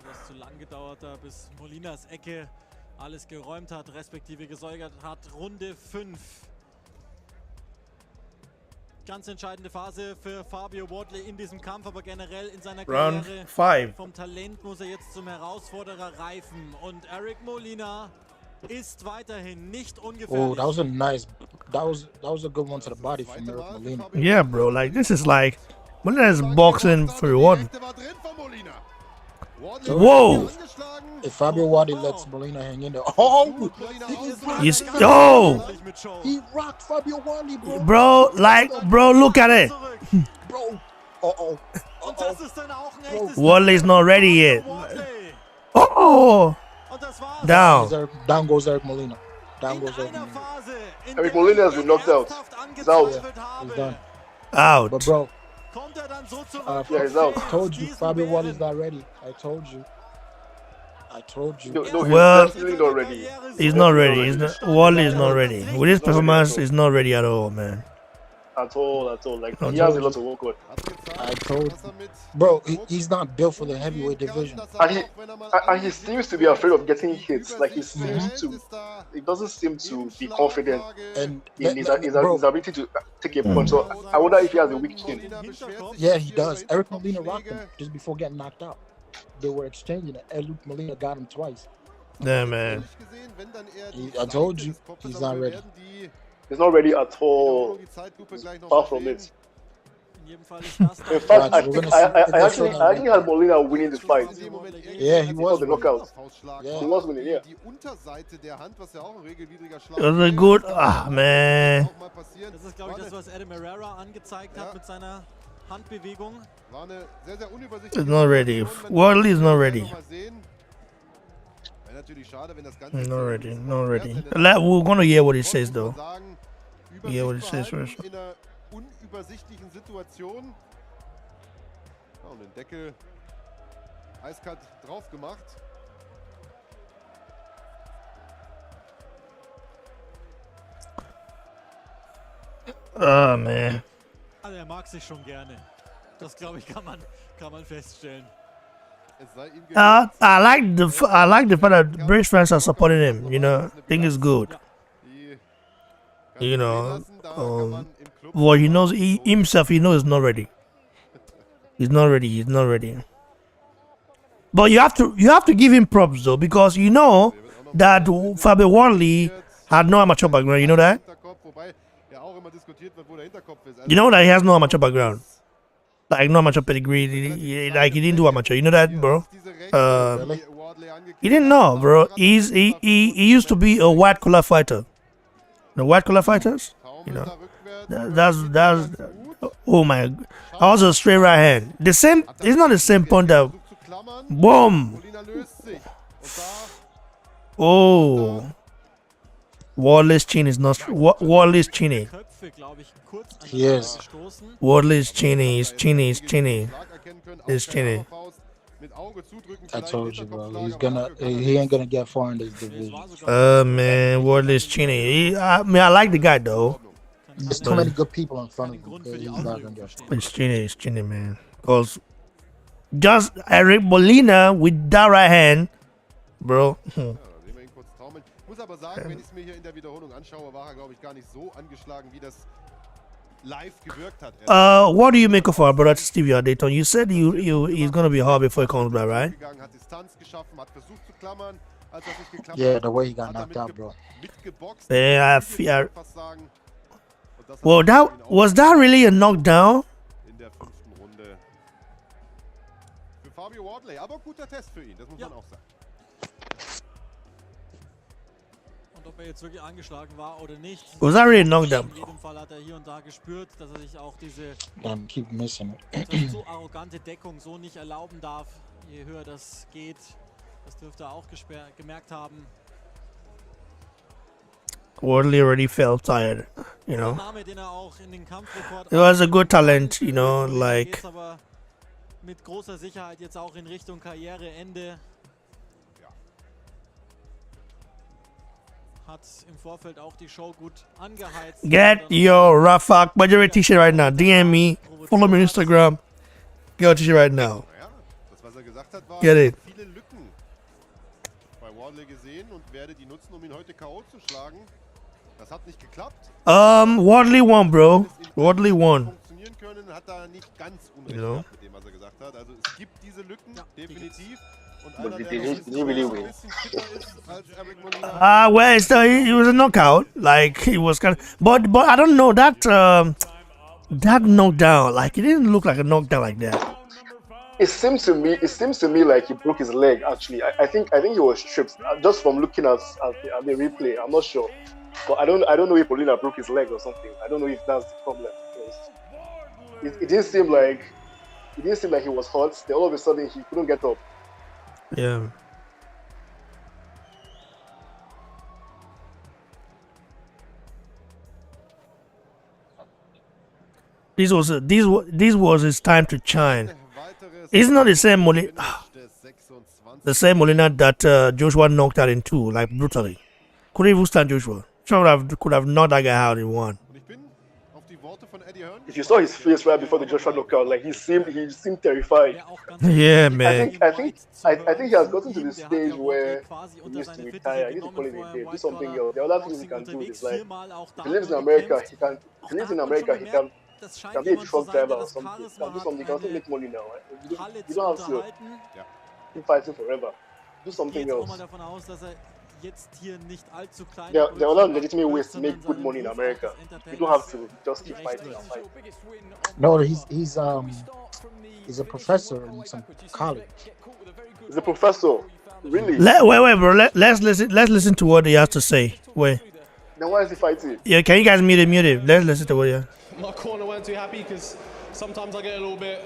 Das zu lang gedauert hat, bis Molinas Ecke alles geräumt hat, respektive gesäugert hat. Runde 5. Ganz entscheidende Phase für Fabio Wardley in diesem Kampf, aber generell in seiner Round Karriere. 5. Vom Talent muss er jetzt zum Herausforderer reifen. Und Eric Molina ist weiterhin nicht ungefährlich. Oh, that was a nice. That was a good one to the body from Eric Molina. Yeah, bro. Like, this is like... Molina is boxing for one. Whoa! If Fabio Wardley lets Molina hang in there, oh, he rocked Fabio Wardley, bro. Bro, look at it. Bro, Wardley's not ready yet. Oh, down. Down goes Eric Molina. Down goes Eric Molina. Eric Molina has been knocked out. He's out. He's done. Out. But bro, yeah, he's out. I told you, Fabio Wardley's not ready. I told you. No, he's Well, definitely not ready. He's not ready. Wardley is not ready. With his performance, he's not ready at all, man. At all. Like he has a lot to work on. I told you. Bro, he's not built for the heavyweight division. And he seems to be afraid of getting hit. Like he doesn't seem to be confident in his ability to take a punch. So I wonder if he has a weak chin. Yeah, he does. Eric Molina rocked him just before getting knocked out. They were exchanging it. Eric Molina got him twice. Yeah, man. I told you, he's not ready. He's not ready at all. Far from it. In fact, I actually had Molina winning this fight. Yeah, he was the knockout. Yeah. He was winning, yeah. It was a good... man. Das ist, glaube ich, das, was Adam Herrera angezeigt hat mit seiner Handbewegung. He's not ready. Wardley is not ready. Not ready. Not ready. We're gonna hear what he says, though. Hear what he says first. Unübersichtlichen Situation. Ja, und den Deckel eiskalt drauf gemacht. Oh, man. Also er mag sich schon gerne. Das, glaube ich, kann man feststellen. I like the fact that British fans are supporting him. You know, I think it's good. You know, well, he knows himself. He knows he's not ready. He's not ready. But you have to give him props though, because you know that Fabio Wardley had no amateur background. You know that. You know that he has no amateur background. Like no amateur pedigree. He didn't do amateur. You know that, bro. He didn't know, bro. He used to be a white collar fighter. The white collar fighters, you know, that's oh my, that was a straight right hand. The same, it's not the same point that, boom. Oh, Wardley's chin is not, Wardley's chinny. Yes. Wardley's chinny, is chinny. It's chinny. I told you, bro. He ain't gonna get far in this division. Man, Wardley's chinny. I like the guy though. There's too many good people in front of him. He's not gonna get far. It's chinny, man. Because just Eric Molina with that right hand, bro. Ja, sehen wir ihn kurz taumeln. Ich muss aber sagen, wenn ich es mir hier in der Wiederholung anschaue, war er, glaube ich, gar nicht so angeschlagen, wie das live gewirkt hat. What do you make of our brother Stevie Adeyton? You said he's gonna be hard before he comes back, right? Hat Distanz geschaffen, hat versucht zu klammern, als das nicht geklappt Yeah, hat. the way he got knocked out, bro. Mitgeboxt. Yeah, Ich würde fast sagen. Und das hat Well, was that really a knockdown? in der 5. Runde für Fabio Wardley. Aber guter Test für ihn, das muss man auch sagen. Und ob er jetzt wirklich angeschlagen war oder nicht. Was that really a knockdown? In jedem Fall hat er hier und da gespürt, dass er sich auch diese Keep missing it. so arrogante Deckung so nicht erlauben darf. Je höher das geht, das dürfte er auch gemerkt haben. Wardley already felt tired, you know. Der Name, den er auch in den Kampfrekord He was a good talent, you know, like. ist aber mit großer Sicherheit jetzt auch in Richtung Karriereende. Hat im Vorfeld auch die Show gut angeheizt. Get your Rafak Bajari t-shirt right now. DM me, follow me on Instagram. Get your t-shirt right now. Ja, das, was er gesagt hat, war Get it. viele Lücken bei Wardley gesehen und werde die nutzen, um ihn heute K.O. zu schlagen. Das hat nicht geklappt. Wardley won, bro. Wardley won. Funktionieren können, hat er nicht ganz unrecht Ja. gehabt mit dem, was er gesagt hat. Also es gibt diese Lücken, definitiv. Und But einer, did der he noch really ein win? bisschen fitter ist als Eric Molina. Well, it was a knockout. Like he was kind of, but I don't know that that knockdown. Like it didn't look like a knockdown like that. It seems to me like he broke his leg. Actually, I think he was tripped just from looking at the replay. I'm not sure, but I don't know if Molina broke his leg or something. I don't know if that's the problem. It didn't seem like he was hurt. Then all of a sudden he couldn't get up. Yeah. This was his time to shine. It's not the same Molina, the same Molina that Joshua knocked out in 2, like brutally. Couldn't even stand Joshua. Could have knocked that guy out in 1. If you saw his face right before the Joshua knockout, like he seemed terrified. Yeah, man. I think he has gotten to the stage where he needs to retire. He needs to call it a day, do something else. The other things he can do is like if he lives in America, he can be a truck driver or something. He can do something. He can still make money now. Right? You don't have to keep fighting forever. Do something else. There are a lot of legitimate ways to make good money in America. You don't have to just keep fighting and fighting. No, he's a professor in some college. He's a professor, really. Wait, bro. Let's listen to what he has to say. Wait. Then why is he fighting? Yeah, can you guys mute him? Let's listen to what he has. My corner weren't too happy because sometimes I get a little bit.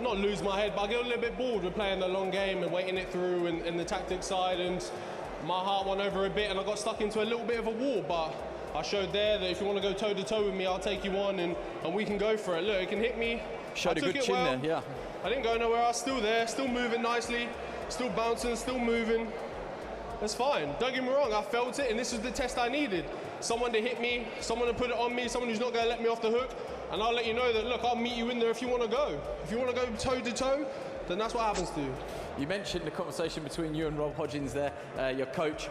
Not lose my head, but I get a little bit bored with playing the long game and waiting it through and the tactics side, and my heart went over a bit and I got stuck into a little bit of a war, but I showed there that if you want to go toe-to-toe with me, I'll take you on and we can go for it. Look, it can hit me. Showed a good chin there, yeah. I didn't go nowhere, I was still there, still moving nicely, still bouncing, still moving. That's fine, don't get me wrong, I felt it and this was the test I needed. Someone to hit me, someone to put it on me, someone who's not going to let me off the hook. And I'll let you know that, look, I'll meet you in there if you want to go. If you want to go toe-to-toe, then that's what happens to you. You mentioned the conversation between you and Rob Hodgins there, your coach.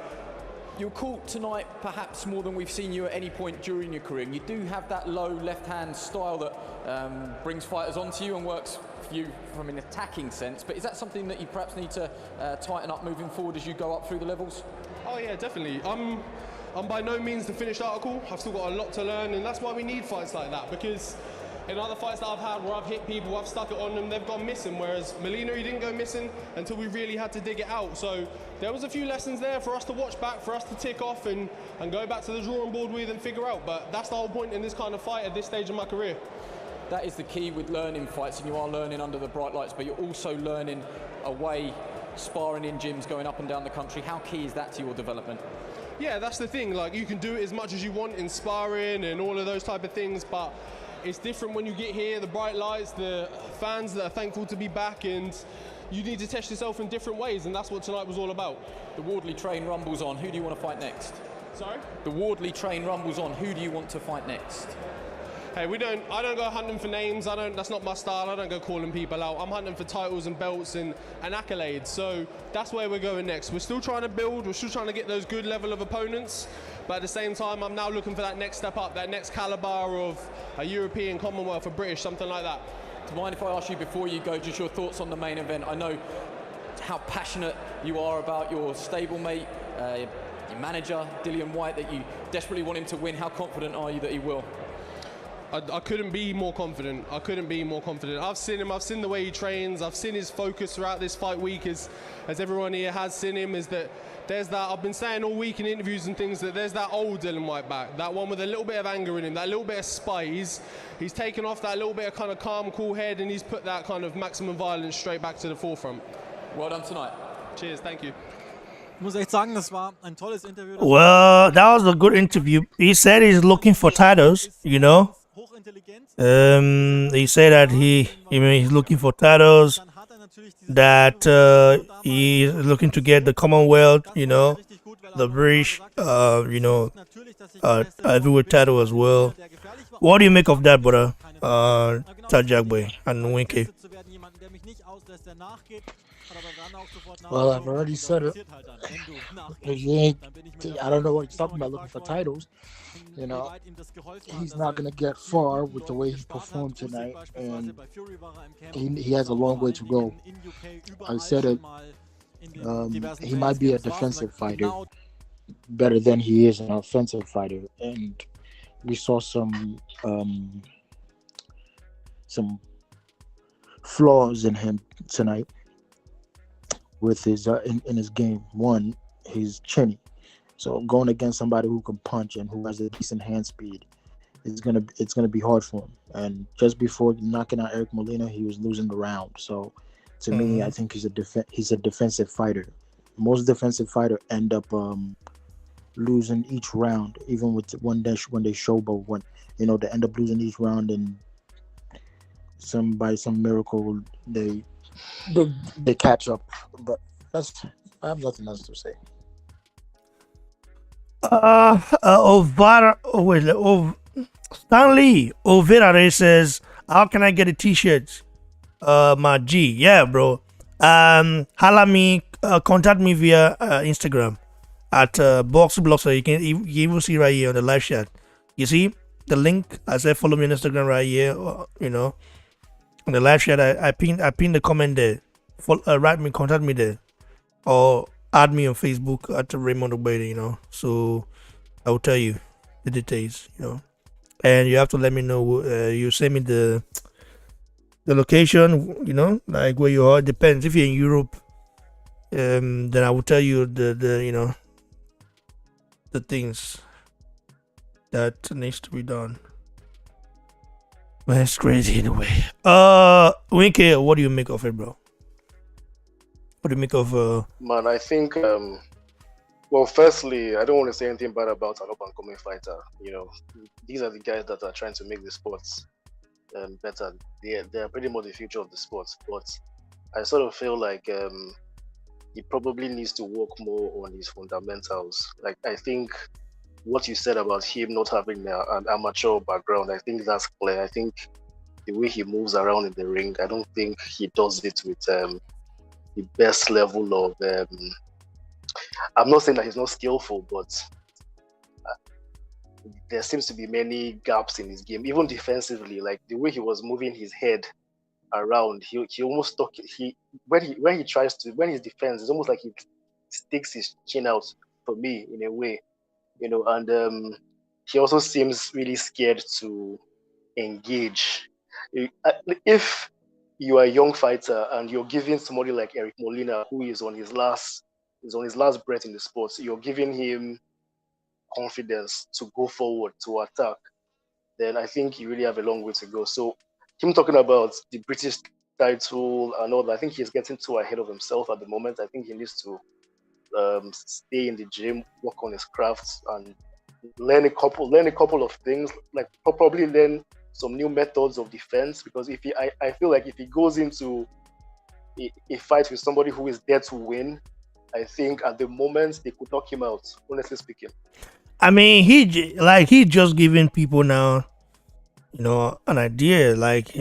You're caught tonight perhaps more than we've seen you at any point during your career. And you do have that low left-hand style that brings fighters onto you and works for you from an attacking sense. But is that something that you perhaps need to tighten up moving forward as you go up through the levels? Oh, yeah, definitely. I'm by no means the finished article. I've still got a lot to learn, and that's why we need fights like that, because in other fights that I've had where I've hit people, I've stuck it on them, they've gone missing, whereas Molina, he didn't go missing until we really had to dig it out. So there was a few lessons there for us to watch back, for us to tick off and go back to the drawing board with and figure out, but that's the whole point in this kind of fight at this stage of my career. That is the key with learning fights, and you are learning under the bright lights, but you're also learning away, sparring in gyms, going up and down the country. How key is that to your development? Yeah, that's the thing. Like, you can do it as much as you want in sparring and all of those type of things, but it's different when you get here, the bright lights, the fans that are thankful to be back, and you need to test yourself in different ways, and that's what tonight was all about. The Wardley train rumbles on. Who do you want to fight next? Sorry? The Wardley train rumbles on. Who do you want to fight next? hey, I don't go hunting for names. That's not my style. I don't go calling people out. I'm hunting for titles and belts and accolades. So that's where we're going next. We're still trying to build. We're still trying to get those good level of opponents. But at the same time, I'm now looking for that next step up, that next caliber of a European, Commonwealth, or British, something like that. Do you mind if I ask you before you go, just your thoughts on the main event? I know how passionate you are about your stablemate, your manager, Dillian Whyte, that you desperately want him to win. How confident are you that he will? I couldn't be more confident. I couldn't be more confident. I've seen him. I've seen the way he trains. I've seen his focus throughout this fight week, as everyone here has seen him. Is that there's that, I've been saying all week in interviews and things, that there's that old Dillian Whyte back, that one with a little bit of anger in him, that little bit of spite. He's taken off that little bit of kind of calm, cool head, and he's put that kind of maximum violence straight back to the forefront. Well done tonight. Cheers, thank you. Ich muss echt sagen, das war ein tolles Interview. Well, that was a good interview. He said he's looking for titles, you know. He said that he's looking for titles, that he's looking to get the Commonwealth, you know, the British, you know, heavyweight title as well. What do you make of that, brother? Tajagbe and Winky. Well, I've already said it. I don't know what he's talking about looking for titles. You know, he's not going to get far with the way he performed tonight, and he has a long way to go. I said it. He might be a defensive fighter better than he is an offensive fighter, and we saw some flaws in him tonight with his in his game. One, he's chinny. So going against somebody who can punch and who has a decent hand speed, it's gonna be hard for him. And just before knocking out Eric Molina, he was losing the round. So to me, I think he's a defensive fighter. Most defensive fighter end up losing each round, even with when they showboat, when you know they end up losing each round, and by some miracle they catch up. But I have nothing else to say. Stanley Ovirare says, how can I get a t-shirt? My G, yeah, bro. Holla me, contact me via Instagram at BoxBlockster. You will see right here on the live chat. You see the link? I said follow me on Instagram right here. You know, on the live chat, I pinned the comment there. Write me, contact me there, or add me on Facebook at Raymond Obede, you know. So I will tell you the details, you know. And you have to let me know. You send me the location, you know, like where you are. It depends. If you're in Europe, then I will tell you the you know, the things that needs to be done. Man, it's crazy anyway. Winky, what do you make of it, bro? What do you make of Man, I think well, firstly, I don't want to say anything bad about an up-and-coming fighter. You know, these are the guys that are trying to make the sports better. They're pretty much the future of the sport. But I sort of feel like he probably needs to work more on his fundamentals. Like, I think what you said about him not having an amateur background, I think that's clear. I think the way he moves around in the ring, I don't think he does it with the best level of I'm not saying that he's not skillful, but there seems to be many gaps in his game, even defensively. Like the way he was moving his head around, he almost stuck. When he defends, it's almost like he sticks his chin out for me in a way, you know. And he also seems really scared to engage. If you are a young fighter and you're giving somebody like Eric Molina, who is on his last breath in the sport, you're giving him confidence to go forward, to attack, then I think you really have a long way to go. So him talking about the British title and all that, I think he's getting too ahead of himself at the moment. I think he needs to stay in the gym, work on his crafts, and learn a couple of things, like probably learn some new methods of defense, because I feel like if he goes into a fight with somebody who is there to win, I think at the moment they could knock him out, honestly speaking. I mean, he just giving people now you know, an idea. Like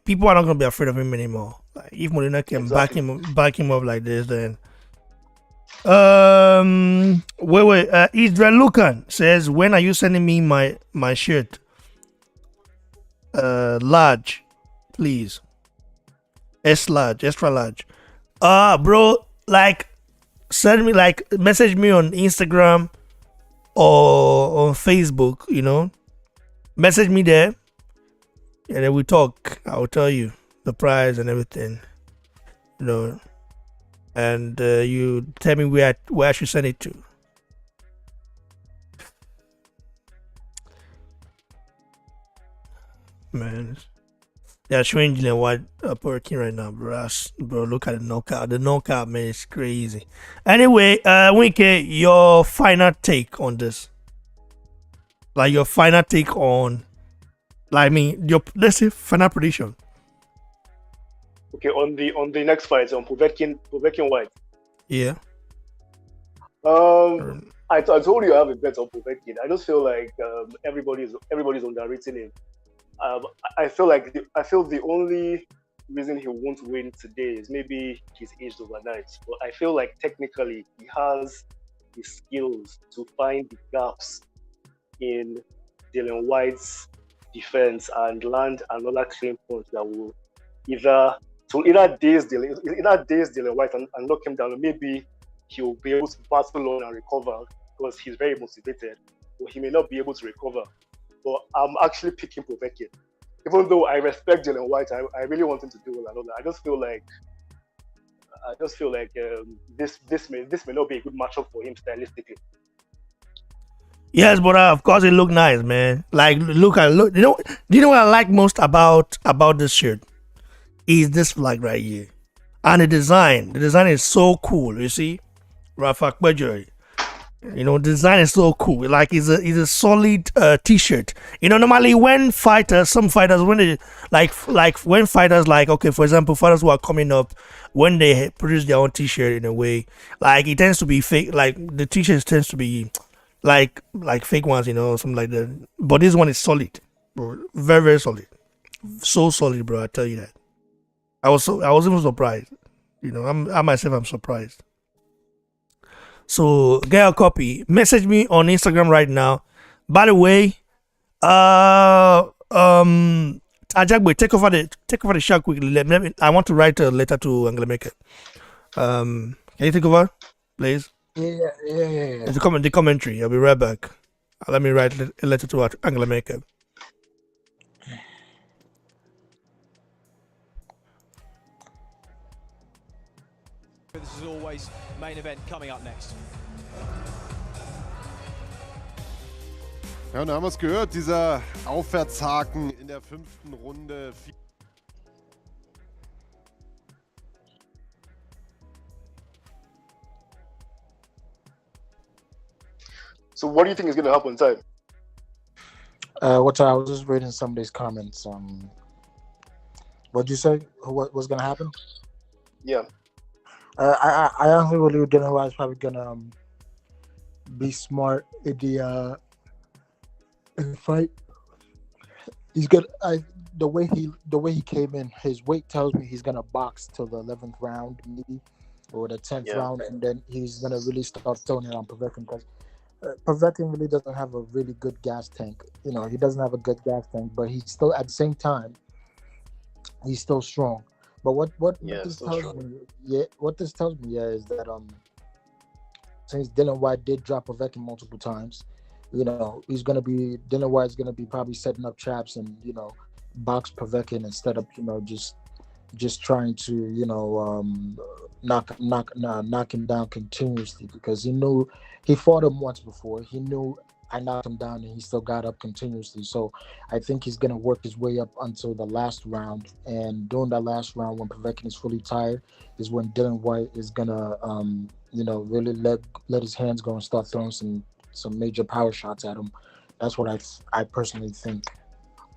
people are not gonna be afraid of him anymore. Like if Molina can back him up like this, then wait. Israel Lucan says, when are you sending me my shirt? Large, please. S large, extra large. Bro, like send me, like message me on Instagram or on Facebook, you know. Message me there, and then we talk. I'll tell you the price and everything, you know, and you tell me where I should send it to. Man, yeah, showing Dillian Whyte Povetkin right now, bro. Bro, look at the knockout. The knockout, man, is crazy. Anyway, Winky, your final take on this. Like your final take on, like, I mean, your, let's say, final prediction. Okay, on the next fight, on Povetkin Whyte. Yeah. I told you I have a bet on Povetkin. I just feel like everybody's underrating him. I feel the only reason he won't win today is maybe he's aged overnight. But I feel like technically he has the skills to find the gaps in Dillian Whyte's defense and land another clean punch that will either daze Dillian Whyte and knock him down, or maybe he'll be able to battle on and recover because he's very motivated, but he may not be able to recover. But I'm actually picking Povetkin. Even though I respect Dillian Whyte, I really want him to do well and all that. I just feel like this may not be a good matchup for him stylistically. Yes, but of course it looked nice, man. Like look. You know what I like most about this shirt is this flag right here, and the design. The design is so cool. You see, Rafa Kwejoy. You know, design is so cool. Like it's a solid t-shirt. You know, normally when some fighters when they like when fighters, like, okay, for example, fighters who are coming up, when they produce their own t-shirt, in a way, like it tends to be fake. Like the t-shirts tends to be like fake ones, you know, something like that. But this one is solid, bro. Very, very solid. So solid, bro. I tell you that. I was even surprised. You know, I myself am surprised. So get a copy. Message me on Instagram right now. By the way, Tajagbe, take over the show quickly. I want to write a letter to Angela Merkel. Can you take over, please? Yeah. The commentary. I'll be right back. Let me write a letter to Angela Merkel. This is always main event coming up next. Ja, und da haben wir es gehört, dieser Aufwärtshaken in der 5. Runde. So what do you think is going to happen inside? What I was just reading some of these comments. What'd you say? What's going to happen? Yeah. I honestly believe Dillian Whyte's probably gonna be smart in the fight. He's good. The way he came in, his weight tells me he's gonna box till the 11th round, maybe, or the 10th round, and then he's gonna really start throwing it on Povetkin, because Povetkin really doesn't have a really good gas tank. You know, he doesn't have a good gas tank, but he's still, at the same time, he's still strong. But what this tells me is that since Dillian Whyte did drop Povetkin multiple times, you know, Dillian Whyte's gonna be probably setting up traps and, you know, box Povetkin instead of, you know, just trying to, you know, knock him down continuously, because he fought him once before. He knew I knocked him down and he still got up continuously. So I think he's going to work his way up until the last round. And during that last round, when Povetkin is fully tired, is when Dillian Whyte is going to, you know, really let his hands go and start throwing some major power shots at him. That's what I personally think.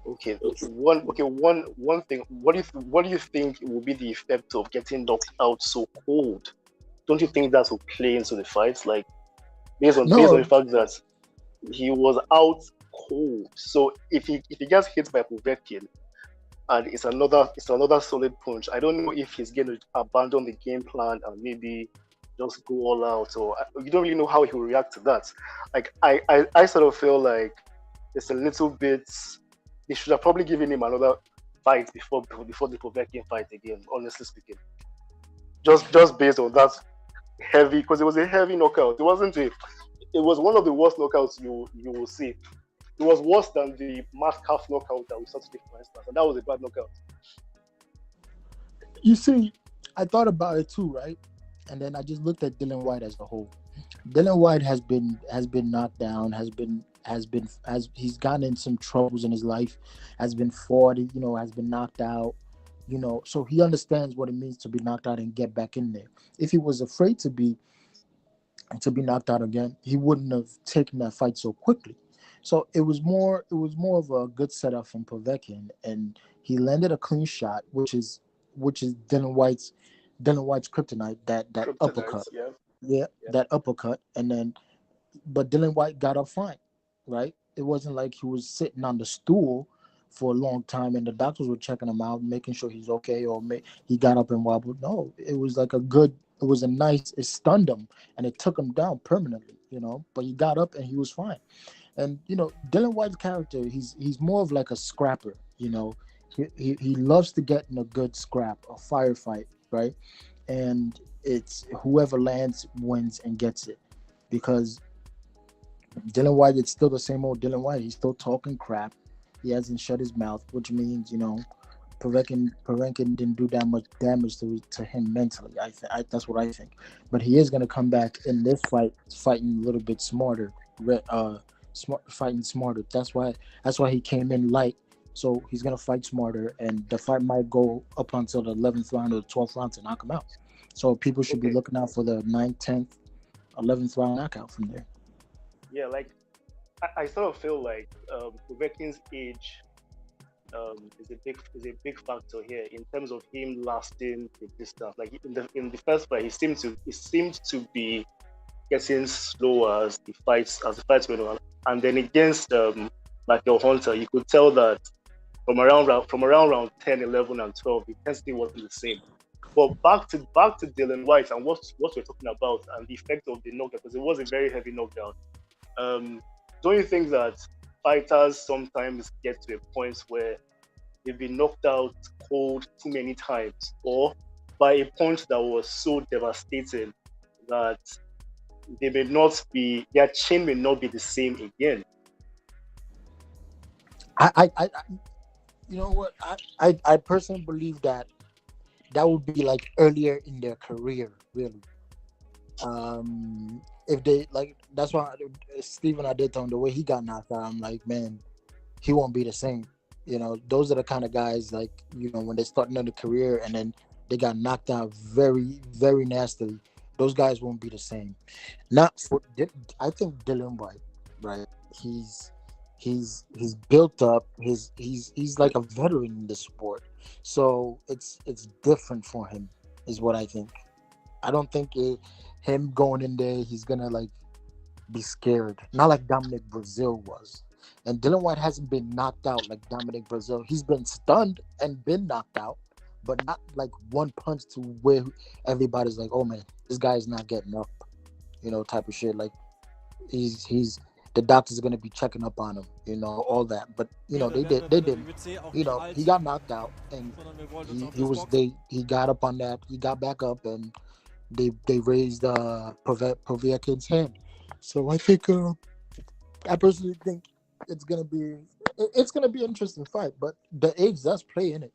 Okay. One thing. What do you think will be the effect of getting knocked out so cold? Don't you think that will play into the fight? Like based on the fact that he was out cold. So if he gets hit by Povetkin and it's another solid punch, I don't know if he's going to abandon the game plan and maybe just go all out, or you don't really know how he will react to that. Like I sort of feel like it's a little bit. They should have probably given him another fight before the Povetkin fight again. Honestly speaking, just based on that heavy, because it was a heavy knockout. It wasn't a. It was one of the worst knockouts you will see. It was worse than the Metcalf knockout that we saw today, for instance, and that was a bad knockout. You see, I thought about it too, right? And then I just looked at Dillian Whyte as a whole. Dillian Whyte has been knocked down, he's gotten in some troubles in his life, has been fought, has been knocked out, so he understands what it means to be knocked out and get back in there. If he was afraid to be knocked out again, he wouldn't have taken that fight so quickly. So it was more of a good setup from Povetkin, and he landed a clean shot, which is Dillian Whyte's kryptonite, that uppercut. Yeah, that uppercut. And then, but Dillian Whyte got up fine, right? It wasn't like he was sitting on the stool for a long time and the doctors were checking him out, making sure he's okay, or he got up and wobbled. No, it was like it stunned him and it took him down permanently, but he got up and he was fine. And, Dillian Whyte's character, he's more of like a scrapper, he loves to get in a good scrap, a firefight, right? And it's whoever lands wins and gets it, because Dillian Whyte, it's still the same old Dillian Whyte. He's still talking crap. He hasn't shut his mouth, which means, Povetkin didn't do that much damage to him mentally. That's what I think. But he is going to come back in this fight fighting a little bit smarter, fighting smarter. That's why he came in light. So he's going to fight smarter, and the fight might go up until the 11th round or the 12th round to knock him out. So people should be looking out for the 9th, 10th, 11th round knockout from there. Yeah, like I sort of feel like Povetkin's age is a big factor here in terms of him lasting the distance. Like in the first fight, he seemed to be getting slower as the fights went on, and then against Michael Hunter, you could tell that from around round 10, 11, and 12, the intensity wasn't the same. But back to Dillian Whyte and what we're talking about and the effect of the knockdown, because it was a very heavy knockdown. Don't you think that fighters sometimes get to a point where they've been knocked out cold too many times, or by a punch that was so devastating that their chin may not be the same again? You know what? I personally believe that would be like earlier in their career, really. If they that's why Stephen, I did tell him the way he got knocked out. I'm like, man, he won't be the same. Those are the kind of guys when they're starting their career and then they got knocked out very, very nastily. Those guys won't be the same. I think Dillian Whyte, right? He's built up. He's like a veteran in the sport, so it's different for him, is what I think. I don't think him going in there, he's gonna be scared. Not like Dominic Brazil was. And Dillian Whyte hasn't been knocked out like Dominic Brazil. He's been stunned and been knocked out, but not like one punch to where everybody's like, oh man, this guy's not getting up, type of shit. Like he's the doctors are gonna be checking up on him, all that. But they didn't. He got knocked out, and he got up on that. He got back up, and they raised Povetkin's hand. So I think I personally think it's gonna be an interesting fight. But the age does play in it.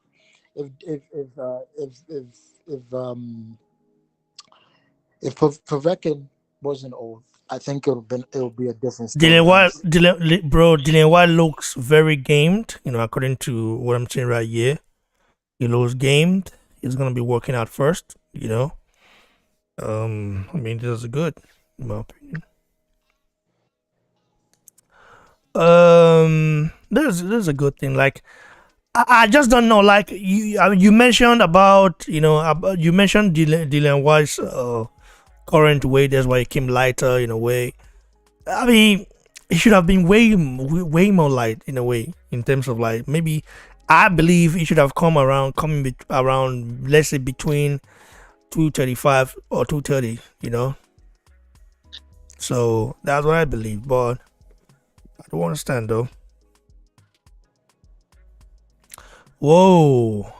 If Povetkin wasn't old, I think it'll be a different story. Dillian Whyte looks very gamed, according to what I'm saying right here. He looks gamed. He's gonna be working out first, this is good, in my opinion. There's a good thing. Like, I just don't know. Like you mentioned about you mentioned Dillian Whyte's current weight. That's why he came lighter in a way. I mean, it should have been way more light in a way, in terms of like, maybe I believe it should have coming around, let's say between 2:35 or 2:30, you know. So that's what I believe, but I don't understand though. Whoa.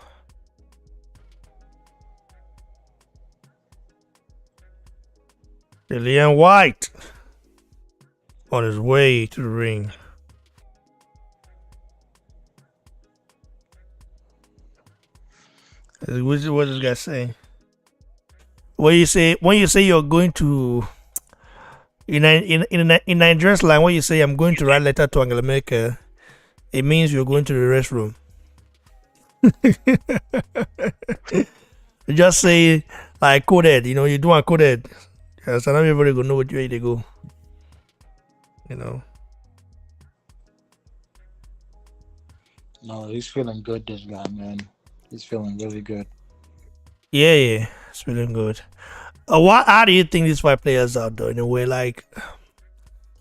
Dillian Whyte on his way to the ring. What is this guy saying? When you say you're going to in Nigerian line, when you say I'm going to write letter to Angela Merkel, it means you're going to the restroom. You just say like coded, you know, you do a coded. So now everybody gonna know which way they go. You know. No, he's feeling good, this guy, man. He's feeling really good. Yeah, it's feeling good. How do you think these five players are though? In a way, like,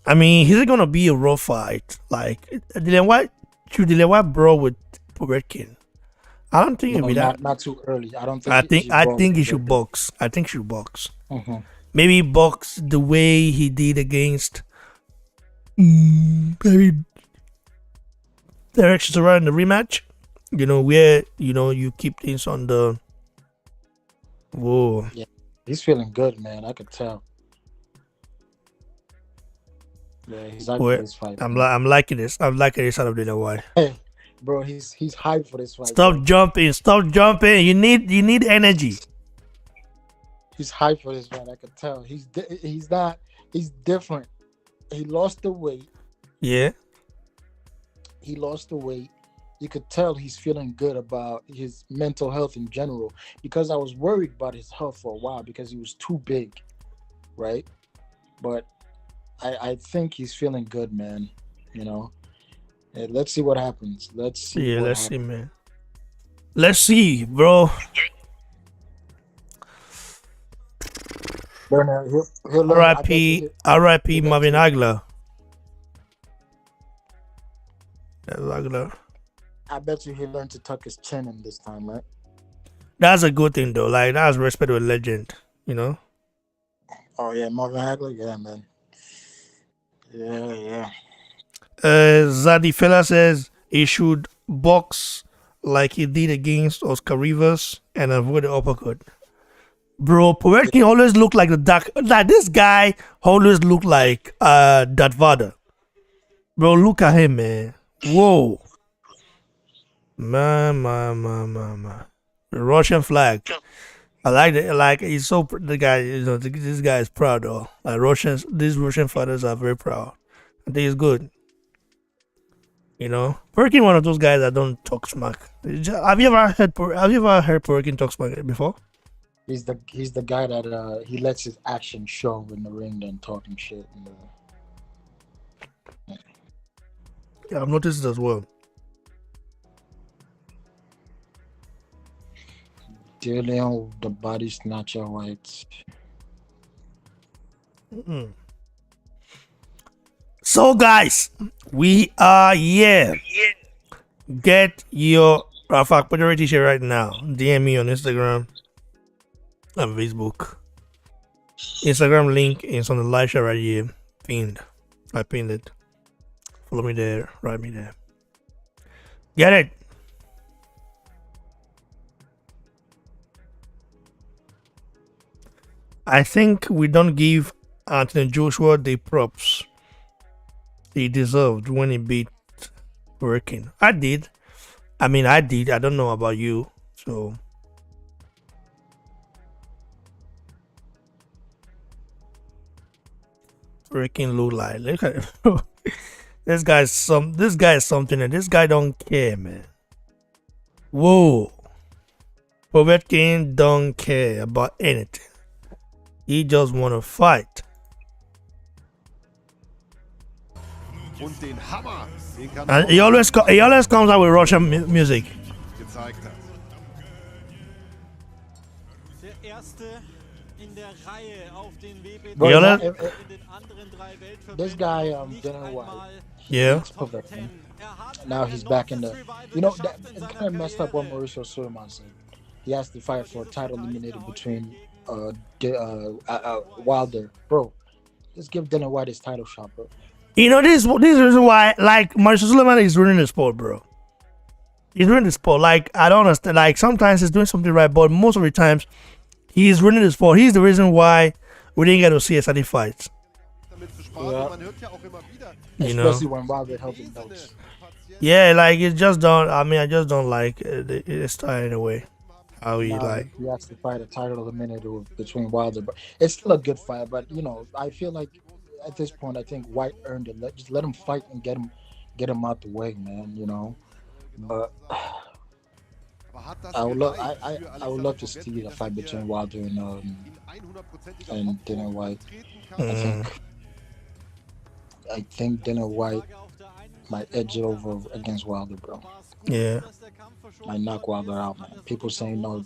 I mean, is it gonna be a raw fight? Like, Dillian Whyte brawl with Povetkin? I don't think it'll be that. Not too early. I think he should box. I think he should box. Mm-hmm. Maybe box the way he did against maybe directions around the rematch. You know, where you keep things on the. Whoa. Yeah, he's feeling good, man. I could tell. Yeah, he's hyped for this fight. I'm liking this. I'm liking this out of Dillian Whyte. Hey, bro, he's hyped for this fight. Stop jumping! You need energy. He's hyped for this fight. I could tell. He's different. He lost the weight. Yeah. He lost the weight. You could tell he's feeling good about his mental health in general, because I was worried about his health for a while because he was too big, right? But I think he's feeling good, man. You know, let's see what happens. Let's see, man. Let's see, bro. R.I.P. Marvin Hagler. I bet you he learned to tuck his chin in this time, right? That's a good thing, though. Like, that's respect to a legend, you know? Oh, yeah, Marvin Hagler? Yeah, man. Yeah. Zadie Fella says he should box like he did against Oscar Rivas and avoid the uppercut. Bro, Povetkin always looked like the dark. Like, this guy always looked like Darth Vader. Bro, look at him, man. Whoa. Man. The Russian flag. I like it. Like, he's so, the guy, you know, this guy is proud though. Like, these Russian fighters are very proud. I think it's good. You know, Povetkin, one of those guys that don't talk smack. Have you ever heard Povetkin talk smack before? He's the guy that he lets his action show in the ring than talking shit. Yeah, I've noticed it as well. Dillian, the body snatcher, Whyte. So, guys, we are here. Get your Rafa Podere t-shirt right now. DM me on Instagram and Facebook. Instagram link is on the live show right here. Pinned. I pinned it. Follow me there. Write me there. Get it. I think we don't give Anthony Joshua the props he deserved when he beat Povetkin. I did. I don't know about you. So Povetkin look like, look at it. This guy is something, and this guy don't care, man. Whoa. Povetkin don't care about anything. He just want to fight. And he always comes out with Russian music. Der erste Bro, this guy, Dillian Whyte, Yeah. beats Povetkin. Now he's back in the. You know, that it kind of messed up what Mauricio Suleiman said. He has to fight for a title eliminated between Wilder. Bro, just give Dillian Whyte his title shot, bro. You know, this is the reason why, like, Mauricio Suleiman is ruining the sport, bro. He's ruining the sport. Like, I don't understand. Like, sometimes he's doing something right, but most of the times, he's ruining the sport. He's the reason why we didn't get to see SRD fights. Yeah. You know? Especially when Wilder held the belts. Yeah, like, it just don't, I mean, I just don't like the style in a way. How he, like. He has to fight a title eliminator between Wilder. But it's still a good fight. But, you know, I feel like at this point, I think Whyte earned it. Just let him fight and get him out the way, man, you know? But I would love to see the fight between Wilder and Dillian Whyte. I think Dillian Whyte might edge it over against Wilder, bro. Yeah. Might knock Wilder out, man. People saying no,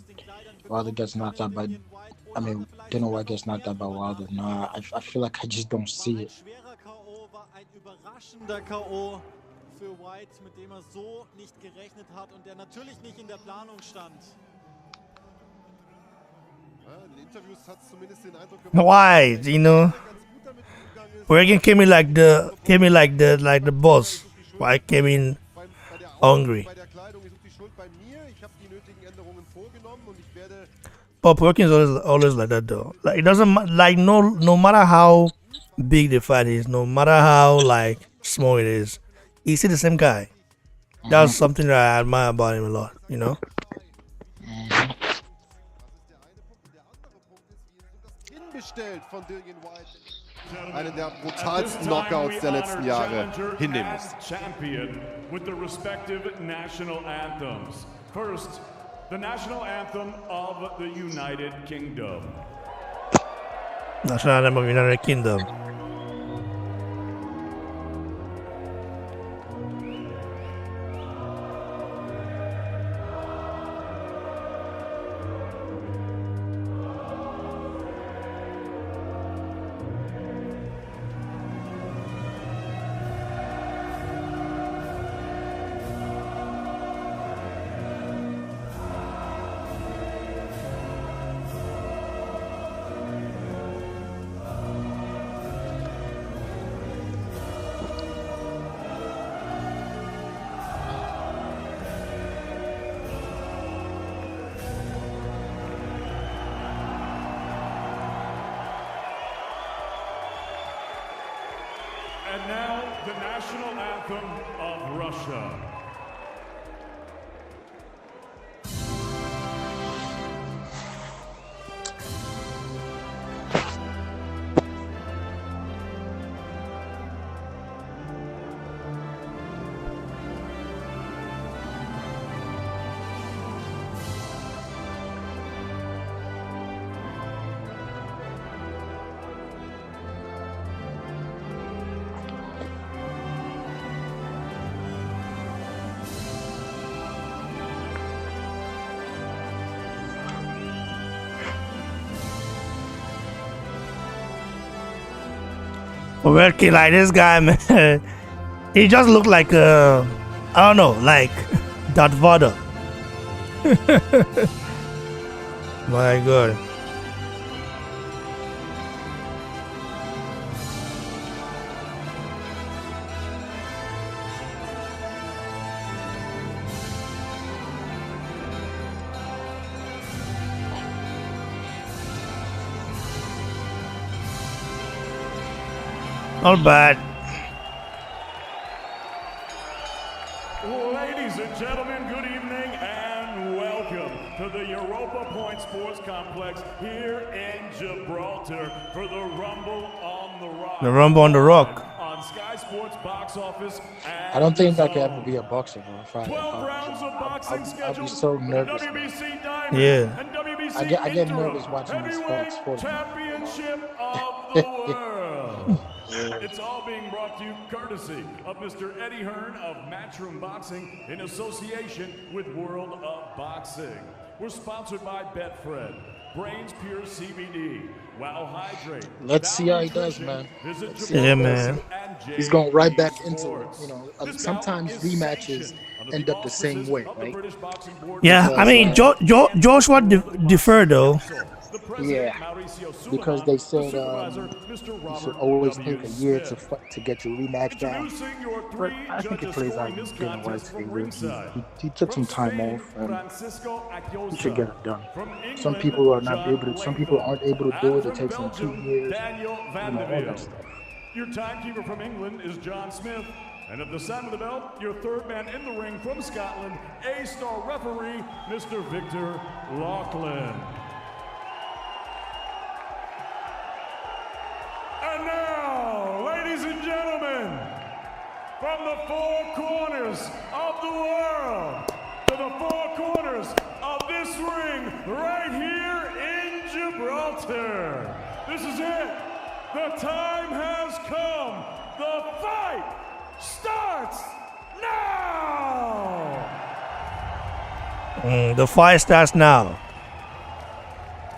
Wilder gets knocked out by. I mean, Dillian Whyte gets knocked out by Wilder. Nah, I feel like I just don't see it. Für Whyte, mit dem so nicht gerechnet hat und der natürlich nicht in der Planung stand. Why, you know? Povetkin came in like the boss. Why came in hungry? But Povetkin is always like that though. Like, it doesn't like no matter how big the fight is, no matter how like small it is. He's still the same guy. That's something that I admire about him a lot, you know? Einen der brutalsten Knockouts der letzten Jahre hinnehmen muss. Champion with the respective national anthems. First, the national anthem of the United Kingdom. National anthem of the United Kingdom. And now, the national anthem of Russia. Povetkin, like this guy, man, he just looked like I don't know, like Darth Vader. My God. Not bad. Ladies and gentlemen, good evening and welcome to the Europa Point Sports Complex here in Gibraltar for the Rumble on the Rock. The Rumble on the Rock. On Sky Sports Box Office. I don't think I could ever be a boxer, bro. 12 rounds of boxing I'll be so nervous. WBC Diamond Yeah. and WBC I get Interim nervous watching this Heavyweight sport. Championship of the World. It's all being brought to you courtesy of Mr. Eddie Hearn of Matchroom Boxing in association with World of Boxing. We're sponsored by Betfred, Brains Pure CBD, Wow Hydrate. Let's see how he does, man. Yeah, man. He's going right back into it. You know, sometimes rematches end up the same way, right? Yeah, I mean, Joshua deferred though. Yeah, because they said you should always take a year to get your rematch back. But I think it plays out in Dillian Whyte's favor. He took some time off, and he should get it done. Some people are not able to. Some people aren't able to do it. It takes them 2 years. All that stuff. Your timekeeper from England is John Smith. And at the sound of the bell, your third man in the ring from Scotland, A-star referee, Mr. Victor Laughlin. And now, ladies and gentlemen, from the four corners of the world to the four corners of this ring right here in Gibraltar. This is it. The time has come. The fight starts now. The fight starts now.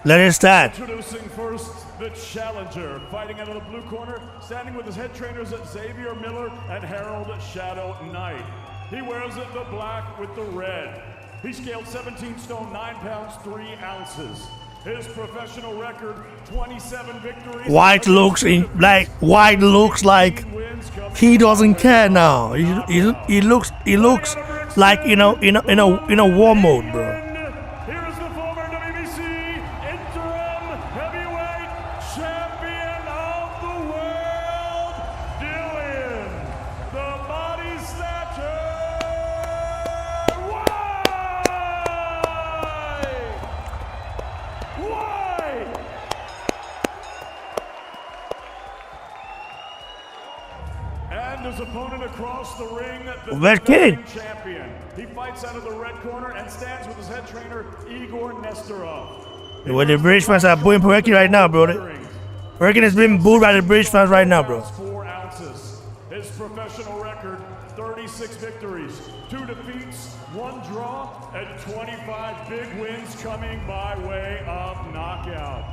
Let it start. Introducing first the challenger, fighting out of the blue corner, standing with his head trainers Xavier Miller and Harold Shadow Knight. He wears the black with the red. He scaled 17 stone, 9 pounds, 3 ounces. His professional record, 27 victories. White looks like he doesn't care now. He looks like in a war mode, bro. Here is the former WBC interim heavyweight champion of the world, Dillian, the body snatcher, Whyte. And his opponent across the ring, the Povetkin champion. He fights out of the red corner and stands with his head trainer, Igor Nesterov. Well, the British fans are booing Povetkin right now, bro. Povetkin is being booed by the British fans right now, bro. 4 ounces. His professional record, 36 victories, 2 defeats, 1 draw, and 25 big wins coming by way of knockout.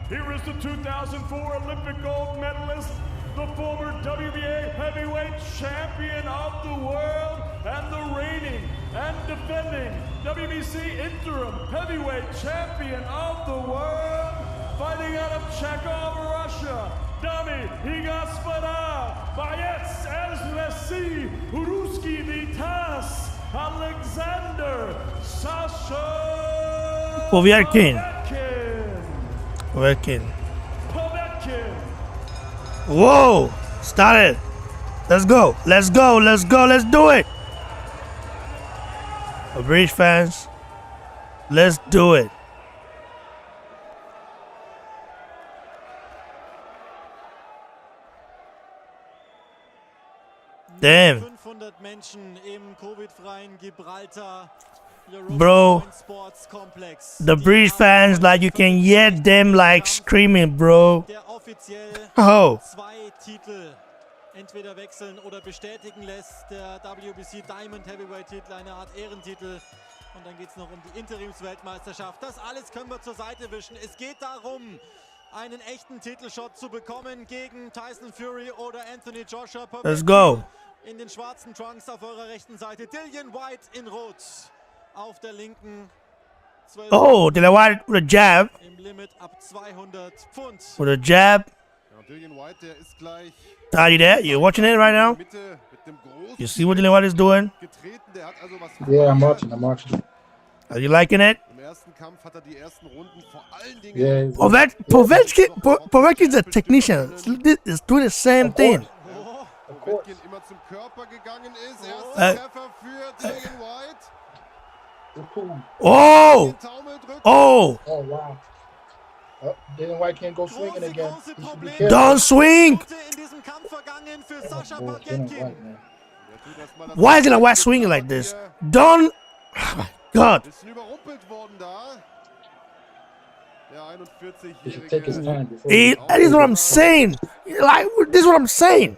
Here is the 2004 Olympic gold medalist, the former WBA heavyweight champion of the world, and the reigning and defending WBC interim heavyweight champion of the world, fighting out of Chekhov, Russia, Dami Higaspada, Bayets Ezlesi, Ruski Vitas, Alexander Sasha Povetkin. Whoa! Started. Let's go. Let's go. Let's go. Let's do it. British fans, let's do it. Damn. 500 Menschen im Covid-freien Gibraltar. Bro, the British fans, like, you can hear them like screaming, bro. Oh. Entweder wechseln oder bestätigen lässt, der WBC Diamond Heavyweight Titel, eine Art Ehrentitel. Und dann geht es noch um die Interimsweltmeisterschaft. Das alles können wir zur Seite wischen. Es geht darum, einen echten Titelshot zu bekommen gegen Tyson Fury oder Anthony Joshua. Let's go. In den schwarzen Trunks auf eurer rechten Seite. Dillian Whyte in Rot. Auf der linken. Oh, Dillian Whyte with a jab. Im Limit ab 200 Pfund. With a jab. Dillian Whyte, der ist gleich. Are you there? You watching it right now? You see what Dillian Whyte is doing? Yeah, I'm watching. Are you liking it? Yeah. Povetkin is a technician. He's doing the same thing. Of course. Oh! Oh! Oh, wow. Oh, Dillian Whyte can't go swinging again. Don't swing! Why is Dillian Whyte swinging like this? Don't! Oh my God! He should take his time before. That is what I'm saying. Like, this is what I'm saying.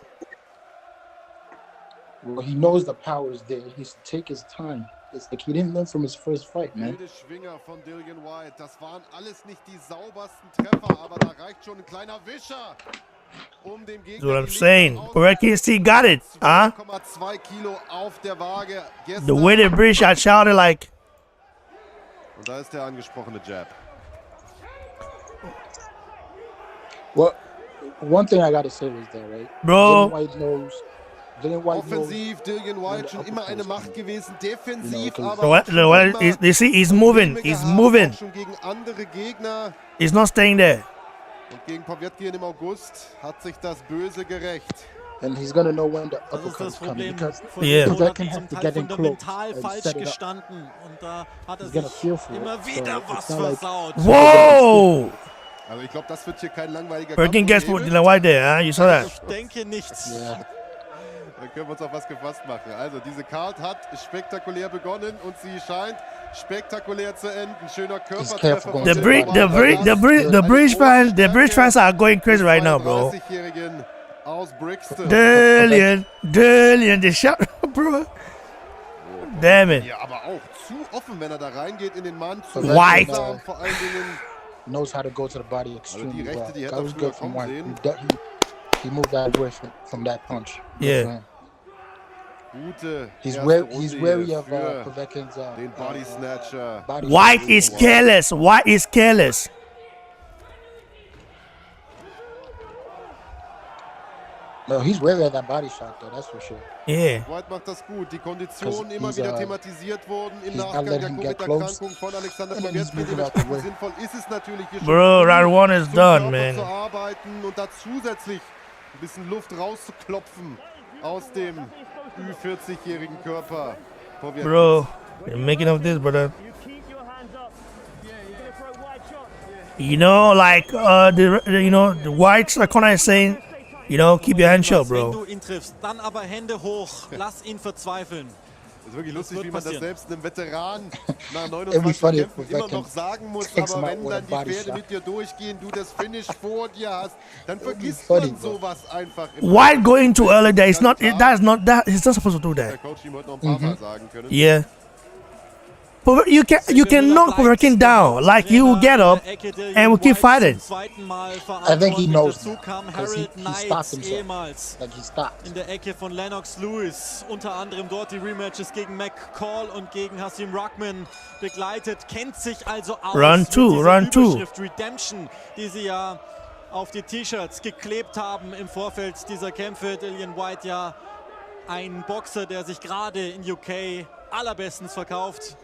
Well, he knows the power is there. He should take his time. It's like he didn't learn from his first fight, man. Wilde Schwinger von Dillian Whyte. Das waren alles nicht die saubersten Treffer, aber da reicht schon ein kleiner Wischer. Dem That's what I'm saying. Povetkin still got it, huh? 2,2 Kilo auf der Waage. The way the British are shouted like. Und da ist der angesprochene Jab. Well, one thing I gotta say is that, right? Bro. Dillian Whyte offensiv, Dillian Whyte schon immer eine Macht gewesen, defensiv, aber you see, he's moving, schon gegen andere Gegner. He's not staying there. Und gegen Povetkin im August hat sich das Böse gerecht. And he's gonna know when the uppercut is coming because Povetkin hat zum Teil fundamental falsch gestanden und da hat er sich immer wieder was versaut. Wow! Also ich glaube, das wird hier kein langweiliger Povetkin gets put Dillian Whyte there, huh? You saw that? Ich denke nichts. Yeah. Dann können wir uns auf was gefasst machen. Also diese Card hat spektakulär begonnen und sie scheint spektakulär zu enden. Schöner Körpertreffer. The British fans are going crazy right now, bro. Aus Brixton. Dillian, the shot, bro. Damn it. Ja, aber auch zu offen, wenn er da reingeht in den Mann. Whyte. Vor allen Dingen knows how to go to the body extremely die Rechte, die well. That was good from Whyte. He moved out of the way from that punch. Yeah. He's wary of Povetkin's den Body Snatcher. Whyte is careless. Whyte is careless. No, he's wary of that body shot, though. That's for sure. Yeah. Whyte macht das gut. Die Konditionen immer wieder thematisiert wurden im Nachgang der Covid-Erkrankung von Alexander Povetkin. Dementsprechend sinnvoll ist es natürlich hier Bro, round one is done, man. Zu arbeiten und da zusätzlich ein bisschen Luft rauszuklopfen aus dem Ü40-jährigen Körper. Bro, you're making of this, brother. You know, like the White's corner is saying, you know, keep your hands shut, bro. Wenn du ihn triffst, dann aber Hände hoch. Lass ihn verzweifeln. Das ist wirklich lustig, wie man das selbst einem Veteran nach 29 Kämpfen immer noch sagen muss. Aber wenn dann die Pferde mit dir durchgehen, du das Finish vor dir hast, dann vergisst man sowas einfach. White going too early there. He's not supposed to do that. Der Coach ihm heute noch ein paar Mal sagen können. Yeah. You can knock Povetkin down. Like, he will get up and will keep fighting. I think he knows that. He stopped himself. Like, he stopped. In der Ecke von Lennox Lewis. Unter anderem dort die Rematches gegen McCall und gegen Hasim Rahman begleitet. Kennt sich also aus Round two. Überschrift Redemption, die sie ja auf die T-Shirts geklebt haben im Vorfeld dieser Kämpfe. Dillian Whyte ja ein Boxer, der sich gerade in UK allerbestens verkauft.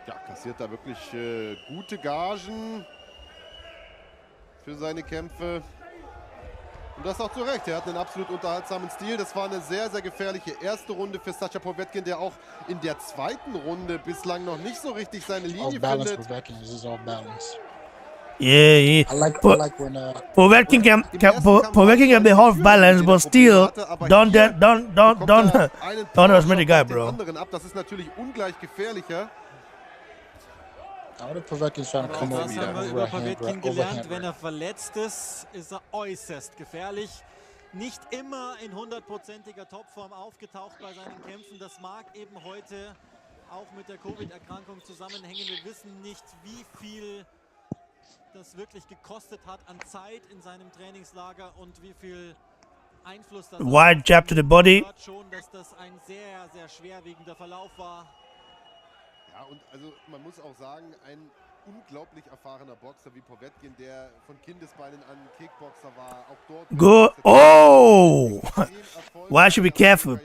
Ja, kassiert da wirklich gute Gagen für seine Kämpfe. Und das auch zu Recht. Er hat einen absolut unterhaltsamen Stil. Das war eine sehr, sehr gefährliche erste Runde für Sascha Povetkin, der auch in der zweiten Runde bislang noch nicht so richtig seine Linie findet. Yeah. Povetkin can be half balanced, but still don't underestimate the guy, bro. Das ist natürlich ungleich gefährlicher. Das haben wir über Povetkin gelernt. Wenn er verletzt ist, ist er äußerst gefährlich. Nicht immer in 100%iger Topform aufgetaucht bei seinen Kämpfen. Das mag eben heute auch mit der Covid-Erkrankung zusammenhängen. Wir wissen nicht, wie viel das wirklich gekostet hat an Zeit in seinem Trainingslager und wie viel Einfluss das Wide jab to the body. Schon, dass das ein sehr, sehr schwerwiegender Verlauf war. Ja, und also man muss auch sagen, ein unglaublich erfahrener Boxer wie Povetkin, der von Kindesbeinen an Kickboxer war, auch dort Go. Oh! Why should be careful?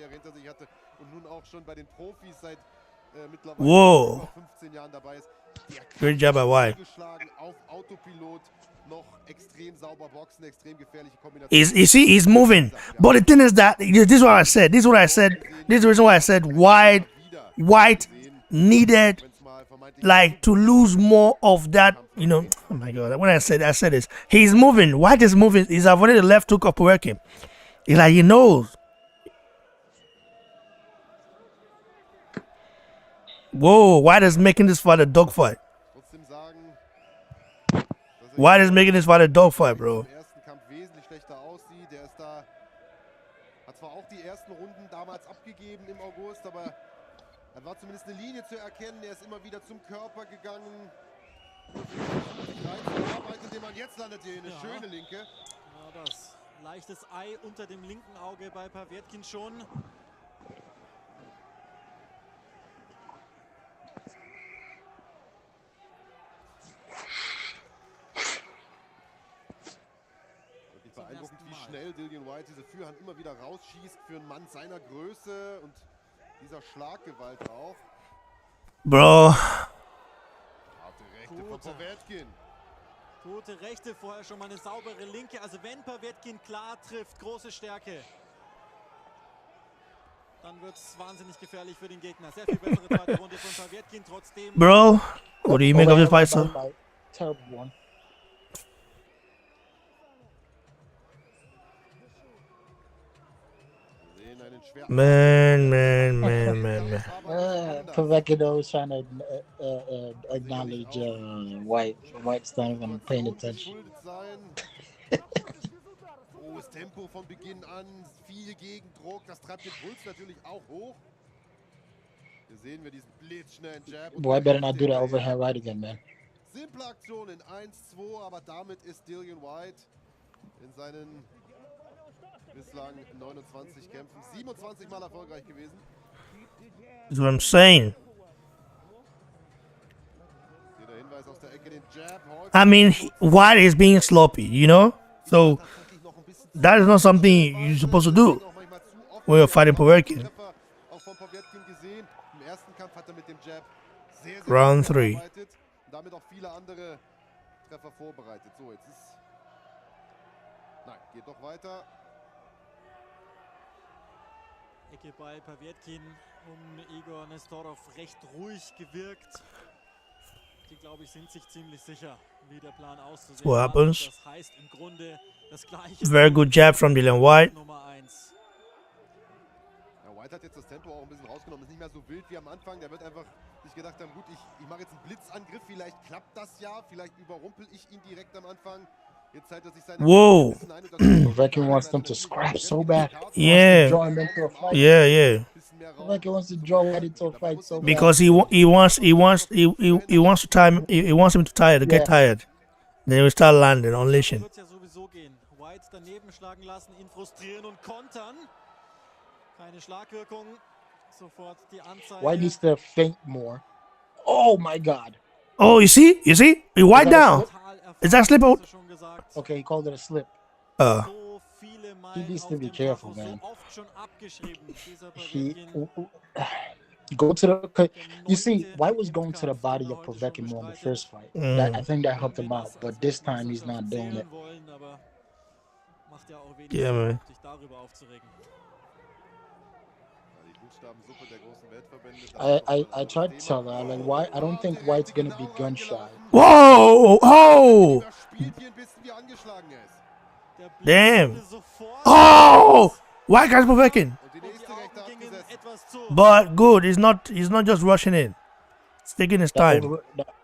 Und nun auch schon bei den Profis seit mittlerweile Whoa. 15 Jahren dabei ist. Great job by Whyte. Auf Autopilot noch extrem sauber boxen, extrem gefährliche Kombination. You see, he's moving. But the thing is that this is what I said. This is the reason why I said Whyte needed like to lose more of that, you know. Oh my god, when I said this, he's moving. Whyte is moving. He's avoiding the left hook of Povetkin. He's like, he knows. Whoa, White is making this fight a dogfight. Trotzdem sagen, White is making this fight a dogfight, bro. im ersten Kampf wesentlich schlechter aussieht. Der ist da, hat zwar auch die ersten Runden damals abgegeben im August, aber da war zumindest eine Linie zu erkennen. Er ist immer wieder zum Körper gegangen. Sich reinzuarbeiten, indem man jetzt landet hier eine schöne Linke. Ja, das leichtes Ei unter dem linken Auge bei Povetkin schon. Beeindruckend, wie schnell Dillian Whyte diese Führhand immer wieder rausschießt für einen Mann seiner Größe und dieser Schlaggewalt auch. Bro. Harte Rechte von Povetkin. Gute Rechte, vorher schon mal eine saubere Linke. Also wenn Povetkin klar trifft, große Stärke, dann wird es wahnsinnig gefährlich für den Gegner. Sehr viel bessere zweite Runde von Povetkin trotzdem. Bro, what do you make of this fight, sir? Terrible one. Man. Povetkin was trying to acknowledge White. White's not even paying attention. Hohes Tempo von Beginn an, viel Gegendruck, das treibt den Puls natürlich auch hoch. Hier sehen wir diesen blitzschnellen Jab. Boy, I better not do that overhand right again, man. Simple Aktion in 1-2, aber damit ist Dillian Whyte in seinen bislang 29 Kämpfen 27 Mal erfolgreich gewesen. That's what I'm saying. Hier der Hinweis aus der Ecke, den Jab. I mean, White is being sloppy, you know? So, that is not something you're supposed to do when you're fighting Povetkin. Auch von Povetkin gesehen. Im ersten Kampf hat er mit dem Jab sehr Round gut 3. gearbeitet und damit auch viele andere Treffer vorbereitet. So, jetzt ist... Nein, geht doch weiter. Ecke bei Povetkin Igor Nestorov recht ruhig gewirkt. Die, glaube ich, sind sich ziemlich sicher, wie der Plan auszusehen What happens? Das heißt im Grunde das Gleiche. Very good jab from Dillian Whyte. Nummer 1. Ja, Whyte hat jetzt das Tempo auch ein bisschen rausgenommen. Ist nicht mehr so wild wie am Anfang. Der wird einfach sich gedacht haben, gut, ich mache jetzt einen Blitzangriff. Vielleicht klappt das ja. Vielleicht überrumpel ich ihn direkt am Anfang. Jetzt zeigt er sich seine Whoa. Povetkin wants them to scrap so bad. Yeah. Draw him into a fight. Yeah. Povetkin wants to draw White into a fight so bad. Because he wants to time he wants him to tire to get tired. Then we start landing, unleashing. Wird ja sowieso gehen. White daneben schlagen lassen, ihn frustrieren und kontern. Keine Schlagwirkung. Sofort die Anzeige. White needs to feint more. Oh my God. Oh, you see? He White down. Is that slip out? Okay, he called it a slip. He needs to be careful, man. Go to the. You see, White was going to the body of Povetkin more in the first fight. I think that helped him out, but this time he's not doing it. Yeah, man. I tried to tell her, like, why? I don't think White's gonna be gun shy. Whoa! Oh! Damn! Oh! White guy's Povetkin. But good, he's not just rushing in. It's taking his time.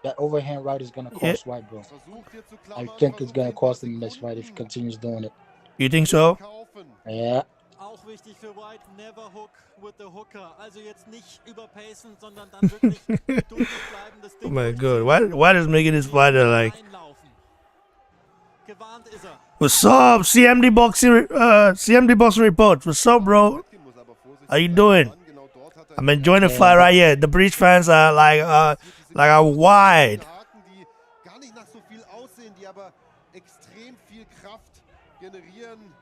That overhand right is gonna cost White, bro. I think it's gonna cost him this fight if he continues doing it. You think so? Yeah. Auch wichtig für White, never hook with the hooker. Also jetzt nicht überpacen, sondern dann wirklich geduldig bleiben. Das Ding Oh my God, White is making this fighter like. Gewarnt ist er. What's up, CMD Boxing Report? What's up, bro? How you doing? I'm enjoying the fight right here. The Breach fans are like a wide. Gar nicht nach so viel aussehen, die aber extrem viel Kraft generieren.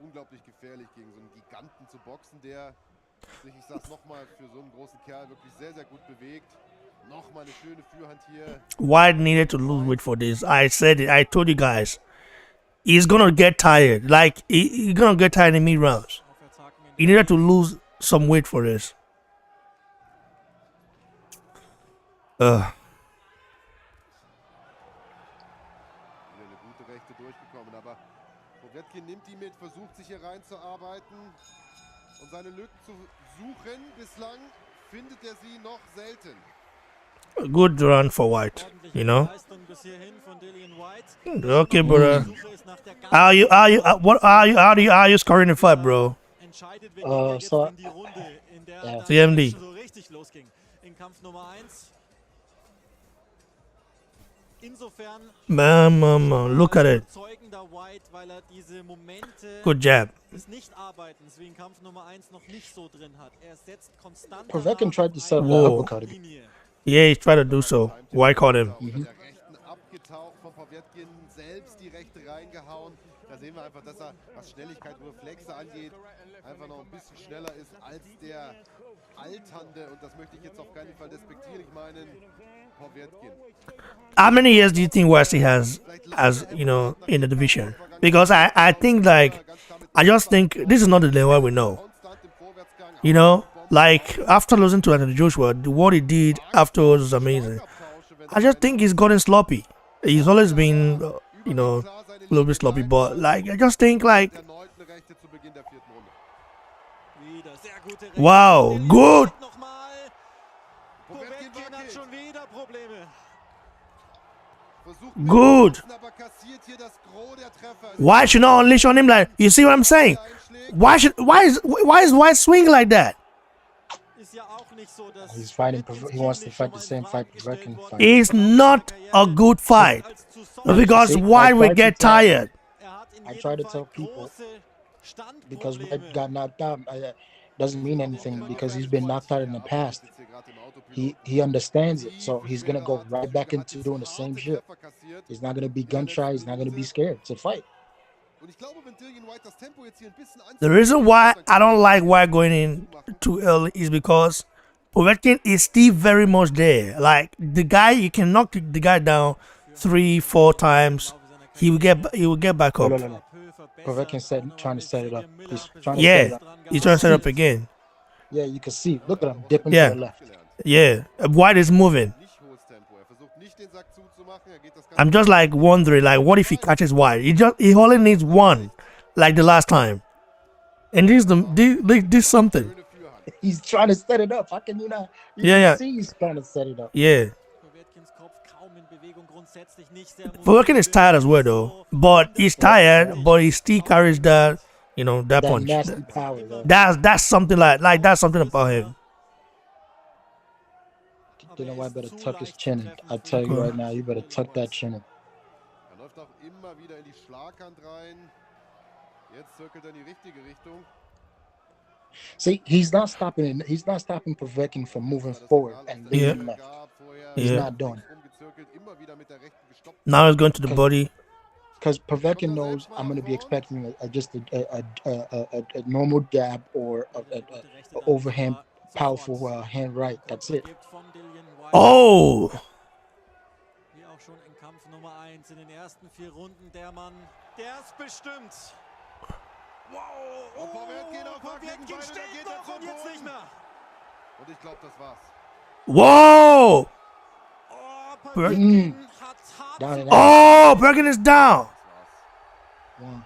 Unglaublich gefährlich gegen so einen Giganten zu boxen, der sich, ich sag's nochmal, für so einen großen Kerl wirklich sehr, sehr gut bewegt. Nochmal eine schöne Führhand hier. White needed to lose weight for this. I said it. I told you guys. He's gonna get tired. Like he's gonna get tired in mid rounds. He needed to lose some weight for this. Wieder eine gute Rechte durchgekommen, aber Povetkin nimmt die mit, versucht sich hier reinzuarbeiten. Und seine Lücken zu suchen, bislang findet er sie noch selten. Good run for White, you know. Leistung bis hierhin von Dillian Whyte. Okay, brother. Suche ist nach der What are you scoring in fight, bro? entscheidet, wen er jetzt so in die Runde, in der dann CMD. so richtig losging. In Kampf Nummer 1. Insofern Look at it. überzeugender Whyte, weil er diese Momente Good jab. des Nichtarbeitens wie in Kampf Nummer 1 noch nicht so drin hat. Er setzt konstant Povetkin tried to set up Whoa. the uppercut. Linie. Yeah, he tried to do so. White caught him. Der rechten abgetaucht von Povetkin, selbst die rechte reingehauen. Da sehen wir einfach, dass er, was Schnelligkeit und Reflexe angeht, einfach noch ein bisschen schneller ist als der Alternde. Und das möchte ich jetzt auf keinen Fall despektieren. Ich meine, Povetkin. How many years do you think Wesley has, you know, in the division? Because I think like, I just think this is not the Dillian Whyte we know. You know, like after losing to Anthony Joshua, what he did afterwards was amazing. I just think he's gotten sloppy. He's always been, you know, a little bit sloppy, but like I just think like, wow, good. Povetkin hat schon wieder Probleme. Good. Why should not unleash on him like? You see what I'm saying? Why is White swing like that? Ist ja auch nicht so, dass He's fighting. He wants to fight the same fight Povetkin fight. It's not a good fight because White will get tired. I try to tell people because White got knocked out doesn't mean anything because he's been knocked out in the past. He understands it, so he's gonna go right back into doing the same shit. He's not gonna be gun shy. He's not gonna be scared to fight. The reason why I don't like White going in too early is because Povetkin is still very much there. Like the guy, you can knock the guy down 3-4 times. He will get back up. No. Povetkin trying to set it up. He's trying to set it Yeah, up. he's trying to set up again. Yeah, you can see. Look at him dipping Yeah. to the left. Yeah, White is moving. I'm just like wondering, like, what if he catches White? He only needs one, like the last time. And this something. He's trying to set it up. How can you not? You Yeah. can see he's trying to set it up. Yeah. Povetkins Kopf kaum in Bewegung, grundsätzlich nicht sehr Povetkin is tired as well, though. But he's tired, but he still carries that, you know, that That punch. nasty power. Though. That's something like that's something about him. Dillian Whyte better tuck his chin in. I tell you right now, you better tuck that chin in. Läuft auch immer wieder in die Schlaghand rein. Jetzt zirkelt er in die richtige Richtung. See, he's not stopping Povetkin from moving forward and leading left. He's not doing it. Now he's going to the body. Because Povetkin knows I'm going to be expecting just a normal jab or a overhand powerful hand right. That's it. Oh! Wie auch schon in Kampf Nummer 1 in den ersten 4 Runden der Mann, der ist bestimmt. Wow! Oh, Povetkin steht noch und jetzt nicht mehr. Und ich glaube, das war's. Whoa! Oh, Povetkin hat hart. Oh, Povetkin is down. One.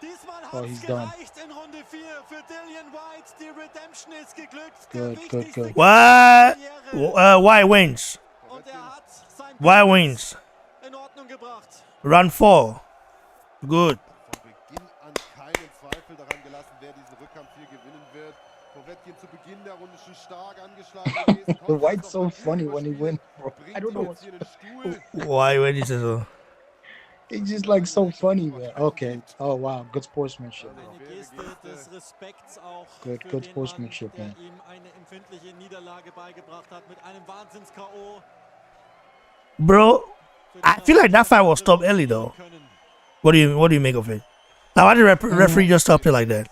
Diesmal Oh, hat es he's done. gereicht in Runde 4 für Dillian Whyte. Die Redemption ist geglückt. Good. What? Why wins? Und hat sein Why wins? in Ordnung gebracht. Round 4. Good. Von Beginn an keinen Zweifel daran gelassen, wer diesen Rückkampf hier gewinnen wird. Povetkin zu Beginn der Runde schon stark angeschlagen gewesen. White's so funny when he wins, bro. I don't know what's... Why wins so? He's just like so funny, man. Okay. Oh, wow. Good sportsmanship. Eine Geste des Respekts auch Good für den sportsmanship, Mann, man. der ihm eine empfindliche Niederlage beigebracht hat mit einem Wahnsinns-K.O. Bro, I feel like that fight was stopped early though. What do you make of it? Now why did the referee just stop it like that?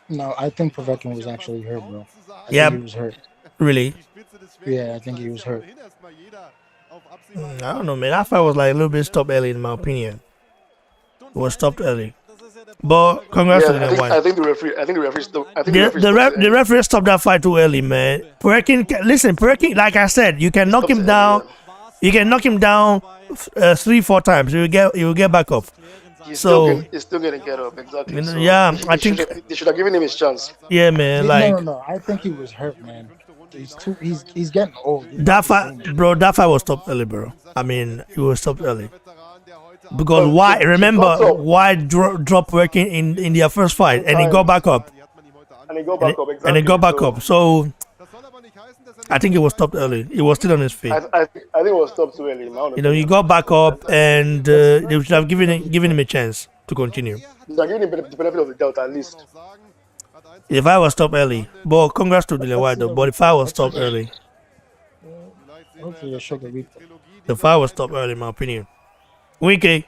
No, I think Povetkin was actually hurt, bro. I Yeah. think he was hurt. Really? Yeah, I think he was hurt. I don't know, man. That fight was like a little bit stopped early in my opinion. It was stopped early. But congrats to Dillian Whyte. I think the referee stopped. The referee stopped that fight too early, man. Povetkin, like I said, you can knock him down. You can knock him down 3-4 times. He will get back up. He's So still gonna get up, exactly. So yeah, I think they should have given him his chance. yeah, man. No, Like no, no. I think he was hurt, man. He's getting old. He's that not the fight, same. bro. That fight was stopped early, bro. I mean, it was stopped early because Well, why? he got Remember up. why drop working in their first fight, and he got back up, And he got back up, exactly. and he got back so up. So I think it was stopped early. He was still on his feet. I think it was stopped too early. You know, he got back up, and they should have given him a chance to continue. They're giving him the benefit of the doubt at least. If I was stopped early, but congrats to Dillian Whyte though. But if I was stopped early, Hopefully they show the replay. the fight was stopped early, in my opinion. Winky,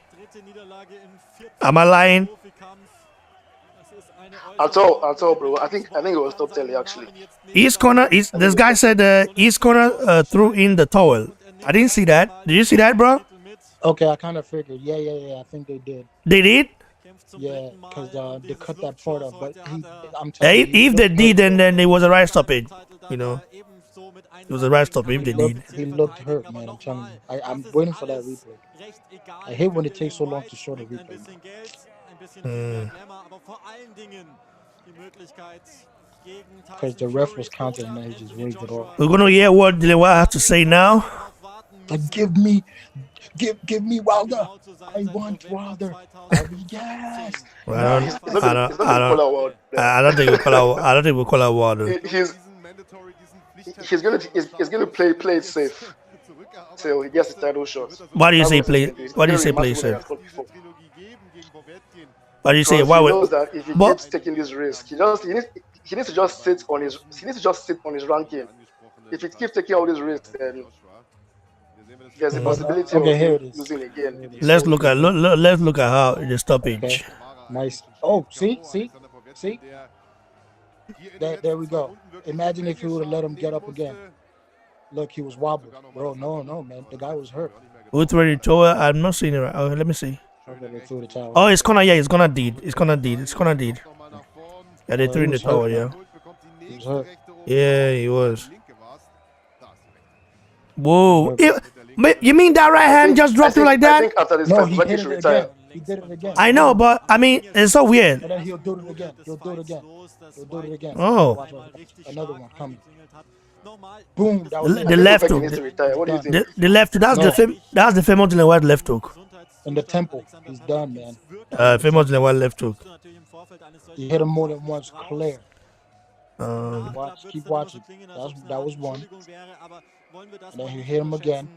am I lying? At all, bro. I think it was stopped early actually. East corner, this guy said East corner threw in the towel. I didn't see that. Did you see that, bro? Okay, I kind of figured. Yeah. I think they did. They did? Yeah, because they cut that part off. But I'm Yeah, telling you, if they did, then it was a right stoppage. You know, it was a right stop if they did. he looked hurt, man. I'm telling you. I'm waiting for that replay. I hate when it takes so long to show the replay. Because the ref was counting and then he just waved it off. We're gonna hear what Dillian Whyte has to say now. Like, give me Wilder. I want Wilder. Yes. Well, I don't think we call out Wilder. He's gonna play it safe till he gets the title shot. Why do you say play? Why do you say play safe? Why do you say why? He knows that if he keeps taking this risk, he needs to just sit on his ranking. If he keeps taking all these risks, then there's a possibility of losing again. Let's look at how the stoppage. Okay. Nice. Oh, see. There we go. Imagine if he would have let him get up again. Look, he was wobbled. Bro, no, man. The guy was hurt. Who's ready to throw it? I'm not seeing it right. Oh, let me see. Oh, it's gonna deed. Yeah, they threw in the tower, yeah. He was hurt. Yeah, he was. Whoa. You mean that right hand just dropped him like that? I think after this No, fight, he Povetkin did should it retire. again. He did it again. I know, but I mean, it's so weird. And then he'll do it again. Oh. Watch out. Another one coming. Boom. That was The left hook. Needs to retire. What do you think? The left hook. That's the famous Dillian Whyte left hook. In the temple. He's done, man. Famous Dillian Whyte left hook. He hit him more than once, clear. Um, Keep watching. That was one. And then he hit him again.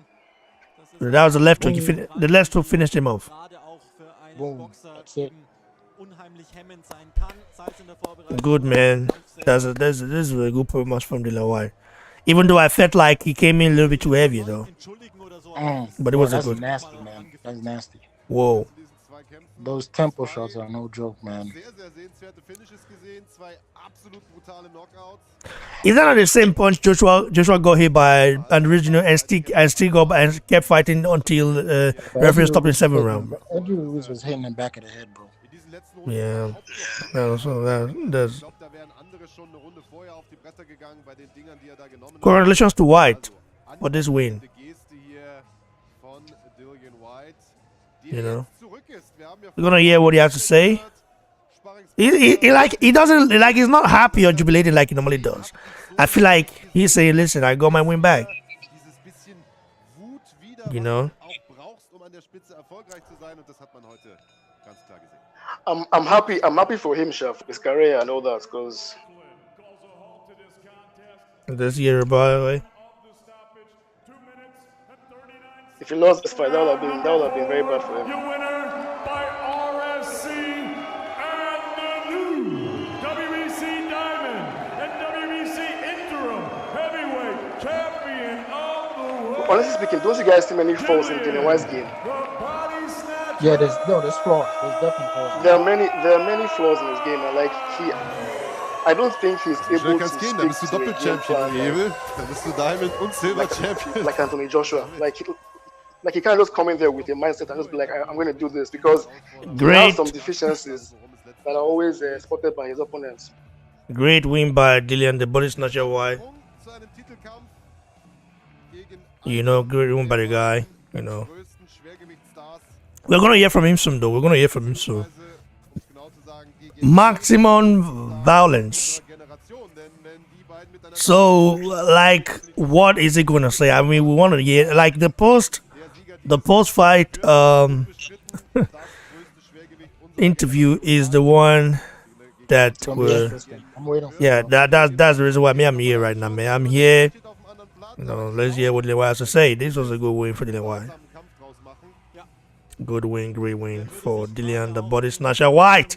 That was the left hook. The left hook finished him off. Boom. That's it. Good, man. This is a good performance from Dillian Whyte. Even though I felt like he came in a little bit too heavy, though. But it was that's good. Nasty, man. That's nasty. Whoa. Those tempo shots are no joke, man. Is that not the same punch Joshua got hit by an original and still got and kept fighting until referee stopped in 7th round? Andrew Ruiz was hitting him back of the head, bro. Yeah. That's congratulations to Whyte for this win. You know, we're gonna hear what he has to say. He doesn't like, he's not happy or jubilated like he normally does. I feel like he's saying, "Listen, I got my win back." You know. I'm happy for him, chef, his career and all that, because this year, by the way. If he lost this fight, that would have been very bad for him. Your winner by RSC and the new WBC Diamond and WBC Interim Heavyweight Champion of the world. Honestly speaking, don't you guys see many falls in Dillian Whyte's game? Yeah, there's flaws. There's definitely flaws. There are many flaws in his game, and like I don't think he's able to stick Dann bist du to a game Doppel-Champion, plan Ebel. Dann bist du Diamond und Silber-Champion. like Anthony Joshua. Like he can't just come in there with a mindset and just be like, I'm going to do this, because he has some deficiencies that are always spotted by his opponents. Great win by Dillian, the body snatcher Whyte. You know, great win by the guy. You know, We're gonna hear from him soon, though. We're gonna hear from him soon. Maximum violence. So, like, what is he gonna say? I mean, we want to hear like the post-fight interview is the one that will. Yeah, that's the reason why I'm here right now, man. I'm here. You know, let's hear what Dillian Whyte has to say. This was a good win for Dillian Whyte. Good win, great win for Dillian, the body snatcher Whyte.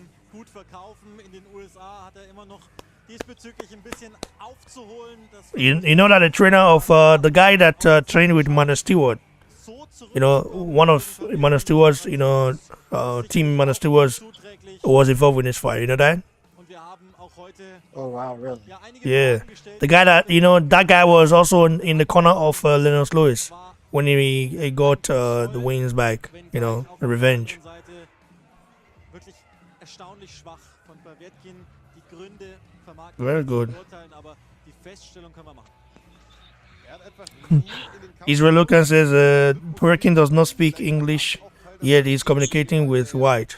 You know that the trainer of the guy that trained with Mana Stewart, you know, one of Mana Stewart's, you know, team Mana Stewart's was involved in this fight. You know that? Oh wow, really? Yeah, the guy that, you know, that guy was also in the corner of Lennox Lewis when he got the wins back. You know, the revenge. Very good. Israel Lucan says Povetkin does not speak English, yet he's communicating with Whyte.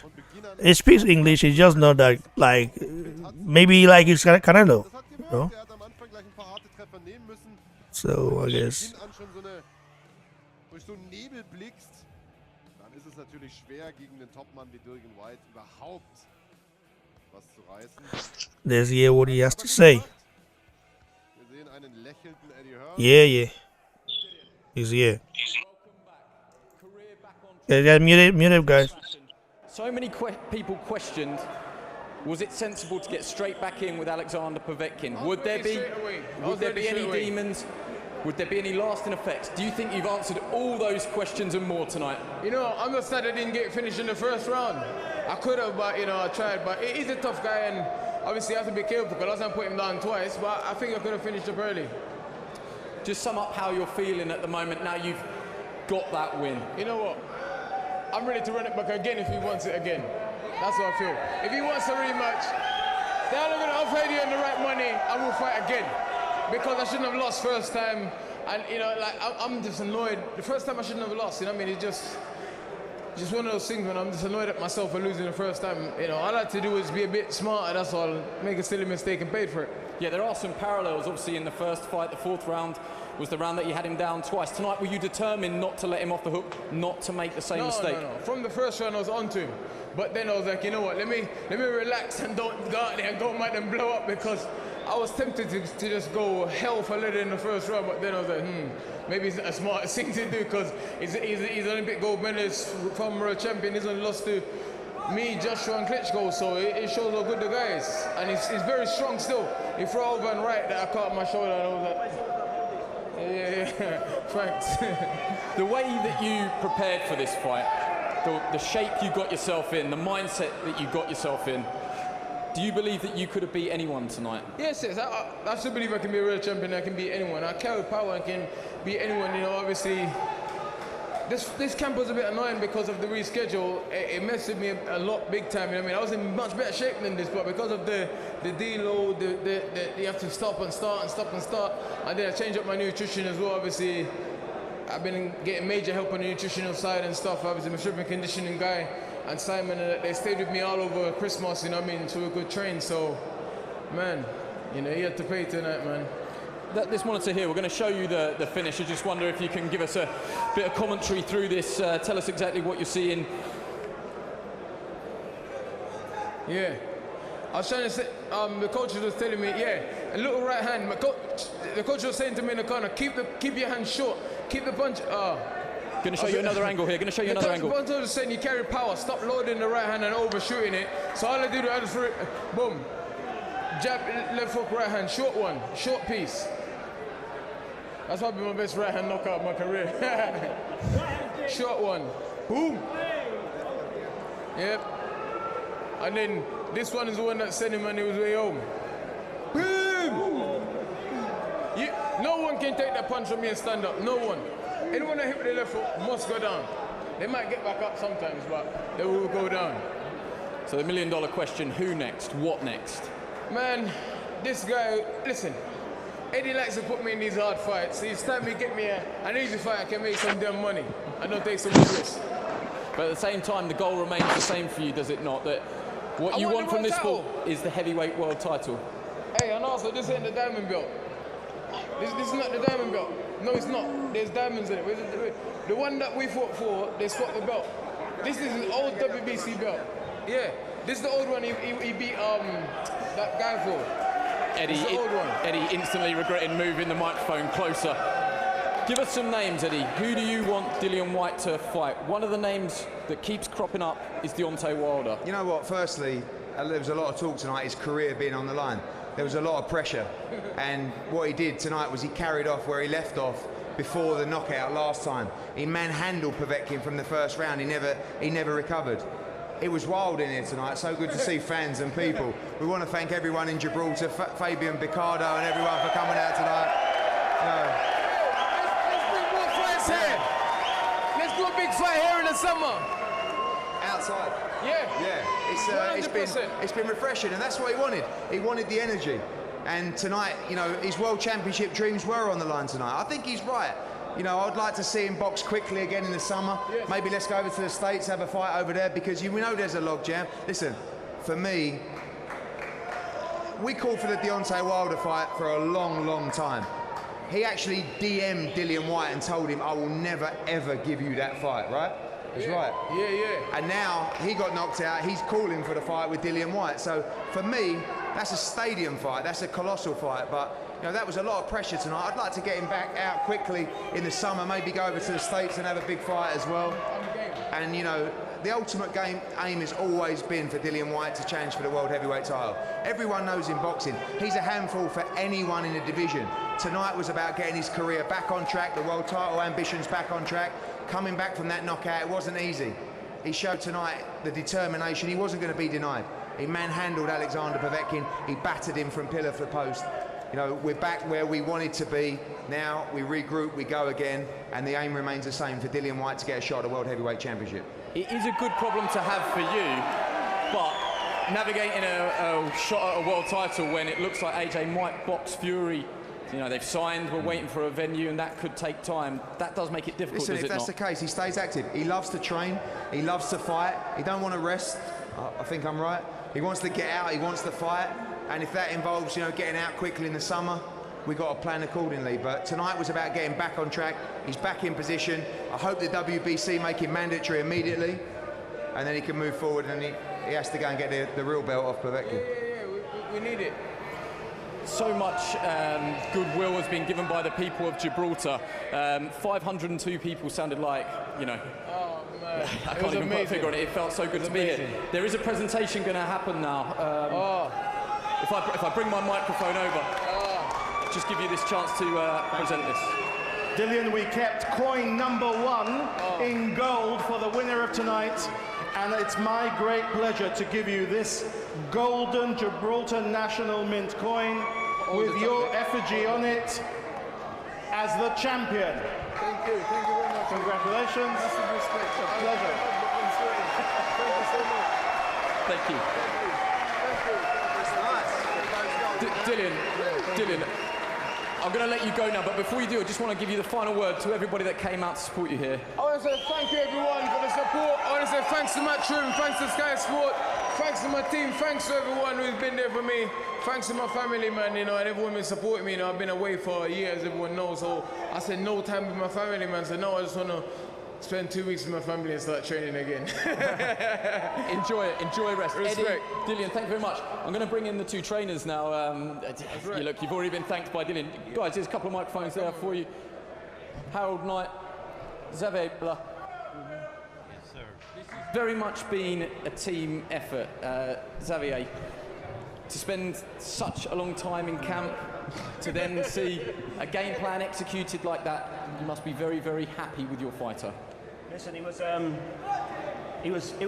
He speaks English, it's just not that, like, maybe like it's Canelo, you know? So, I guess. Let's hear what he has to say. Yeah. He's here. Yeah, mute it, guys. So many people questioned, was it sensible to get straight back in with Alexander Povetkin? Would there be any demons? Would there be any lasting effects? Do you think you've answered all those questions and more tonight? You know, I'm just sad I didn't get finished in the first round. I could have, but, you know, I tried. But he's a tough guy, and obviously I have to be careful because I was going to put him down twice, but I think I could have finished up early. Just sum up how you're feeling at the moment now you've got that win. You know what? I'm ready to run it back again if he wants it again. That's what I feel. If he wants a rematch, then I'm going to offer you the right money and we'll fight again. Because I shouldn't have lost first time. And, you know, like, I'm just annoyed. The first time I shouldn't have lost, you know what I mean? It's just one of those things when I'm just annoyed at myself for losing the first time. You know, all I like to do is be a bit smarter, that's all. Make a silly mistake and pay for it. Yeah, there are some parallels, obviously, in the first fight. The fourth round was the round that you had him down twice. Tonight, were you determined not to let him off the hook, not to make the same mistake? No. From the first round, I was onto him. But then I was like, you know what, let me relax and don't go out there and don't make them blow up, because I was tempted to just go hell for leather in the first round, but then I was like, maybe it's not a smart thing to do, because he's Olympic gold medalist, former world champion. He's only lost to me, Joshua, and Klitschko, so it shows how good the guy is. And he's very strong still. He threw over and right that I caught my shoulder, and I was like, yeah, thanks. The way that you prepared for this fight, the shape you got yourself in, the mindset that you got yourself in, do you believe that you could have beat anyone tonight? Yes. I still believe I can be a real champion. I can beat anyone. I carry power. I can beat anyone. You know, obviously, this camp was a bit annoying because of the reschedule. It messed with me a lot, big time. You know what I mean? I was in much better shape than this, but because of the deload, you have to stop and start and stop and start, and then I changed up my nutrition as well. Obviously, I've been getting major help on the nutritional side and stuff. Obviously, my strength and conditioning guy and Simon, they stayed with me all over Christmas, you know what I mean, so we could train. So, man, you know, you had to pay tonight, man. This monitor here, we're going to show you the finish. I just wonder if you can give us a bit of commentary through this. Tell us exactly what you're seeing. Yeah. I was trying to say, the coach was telling me, a little right hand. The coach was saying to me in the corner, keep your hand short, keep the punch. Going to show you another angle here. Going to show you another angle. The coach was saying you carry power, stop loading the right hand and overshooting it. So all I did was boom, jab, left hook, right hand, short one, short piece. That's probably my best right hand knockout of my career. Short one, boom. Yep. And then this one is the one that sent him on his way home. Boom! No one can take that punch from me and stand up. No one. Anyone that hit with the left hook must go down. They might get back up sometimes, but they will go down. So the $1 million question, who next? What next? Man, this guy, listen, Eddie likes to put me in these hard fights. Each time he get me an easy fight, I can make some damn money. I don't take so much risk. But at the same time, the goal remains the same for you, does it not? That what you want from this sport is the heavyweight world title. Hey, and also, this ain't the diamond belt. This is not the diamond belt. No, it's not. There's diamonds in it. The one that we fought for, they swapped the belt. This is the old WBC belt. Yeah, this is the old one he beat that guy for. Eddie instantly regretting moving the microphone closer. Give us some names, Eddie. Who do you want Dillian Whyte to fight? One of the names that keeps cropping up is Deontay Wilder. You know what? Firstly, there was a lot of talk tonight, his career being on the line. There was a lot of pressure. And what he did tonight was he carried off where he left off before the knockout last time. He manhandled Povetkin from the first round. He never recovered. It was wild in here tonight. So good to see fans and people. We want to thank everyone in Gibraltar, Fabian Picardo and everyone for coming out tonight. Here. Let's do a big fight here in the summer. Outside. Yeah. It's been refreshing, and that's what he wanted. He wanted the energy. And tonight, you know, his world championship dreams were on the line tonight. I think he's right. You know, I'd like to see him box quickly again in the summer. Yes. Maybe let's go over to the States, have a fight over there, because we know there's a logjam. Listen, for me, we called for the Deontay Wilder fight for a long, long time. He actually DM'd Dillian Whyte and told him, I will never, ever give you that fight, right? That's right. Yeah. And now he got knocked out. He's calling for the fight with Dillian Whyte. So for me, that's a stadium fight. That's a colossal fight. But you know, that was a lot of pressure tonight. I'd like to get him back out quickly in the summer, maybe go over to the States and have a big fight as well. And you know, the ultimate aim has always been for Dillian Whyte to challenge for the world heavyweight title. Everyone knows in boxing, he's a handful for anyone in the division. Tonight was about getting his career back on track, the world title ambitions back on track. Coming back from that knockout, it wasn't easy. He showed tonight the determination. He wasn't going to be denied. He manhandled Alexander Povetkin. He battered him from pillar to post. You know, we're back where we wanted to be. Now we regroup, we go again, and the aim remains the same for Dillian Whyte to get a shot at the World Heavyweight Championship. It is a good problem to have for you, but navigating a shot at a world title when it looks like AJ might box Fury, you know, they've signed, we're waiting for a venue, and that could take time. That does make it difficult, Listen, does it not? if that's the case, he stays active. He loves to train. He loves to fight. He don't want to rest. I think I'm right. He wants to get out. He wants to fight. And if that involves, you know, getting out quickly in the summer, we've got to plan accordingly. But tonight was about getting back on track. He's back in position. I hope the WBC make him mandatory immediately, and then he can move forward, and he has to go and get the real belt off Povetkin. Yeah, we need it. So much goodwill has been given by the people of Gibraltar. 502 people sounded like, you know, oh, man. I can't even put a figure on it. It felt so good to be here. There is a presentation going to happen now. If I bring my microphone over, just give you this chance to present this. Dillian, we kept coin number 1 in gold for the winner of tonight, and it's my great pleasure to give you this golden Gibraltar National Mint coin with your effigy on it as the champion. Thank you very much. Congratulations. Massive respect. It's a pleasure. Thank you so much. Thank you. Dillian, I'm going to let you go now, but before you do, I just want to give you the final word to everybody that came out to support you here. I want to say thank you everyone for the support. I want to say thanks to Matchroom, thanks to Sky Sport, thanks to my team, thanks to everyone who's been there for me, thanks to my family, man, you know, and everyone been supporting me. You know, I've been away for a year, as everyone knows, so I said no time with my family, man, so now I just want to spend 2 weeks with my family and start training again. Enjoy rest. Respect. Eddie, Dillian, thank you very much. I'm going to bring in the 2 trainers now. Right. Look, you've already been thanked by Dillian. Guys, there's a couple of microphones there for you. Harold Knight, Xavier Blah. Yes, sir. Very much been a team effort, Xavier. To spend such a long time in camp, to then see a game plan executed like that, you must be very, very happy with your fighter. Listen, it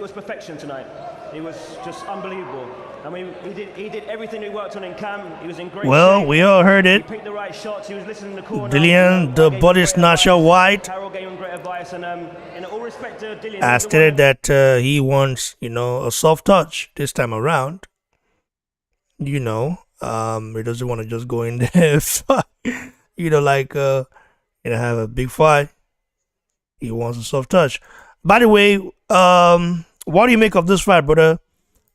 was perfection tonight. It was just unbelievable. I mean, he did everything he worked on in camp. He was in great Well, shape. we all heard it. He picked the right shots. He was listening to the corner. Dillian, the body snatcher Whyte, Harold gave him great advice, and in all respect to Dillian, I stated that he wants, you know, a soft touch this time around. You know, he doesn't want to just go in there and fight, you know, like, have a big fight. He wants a soft touch. By the way, what do you make of this fight, brother?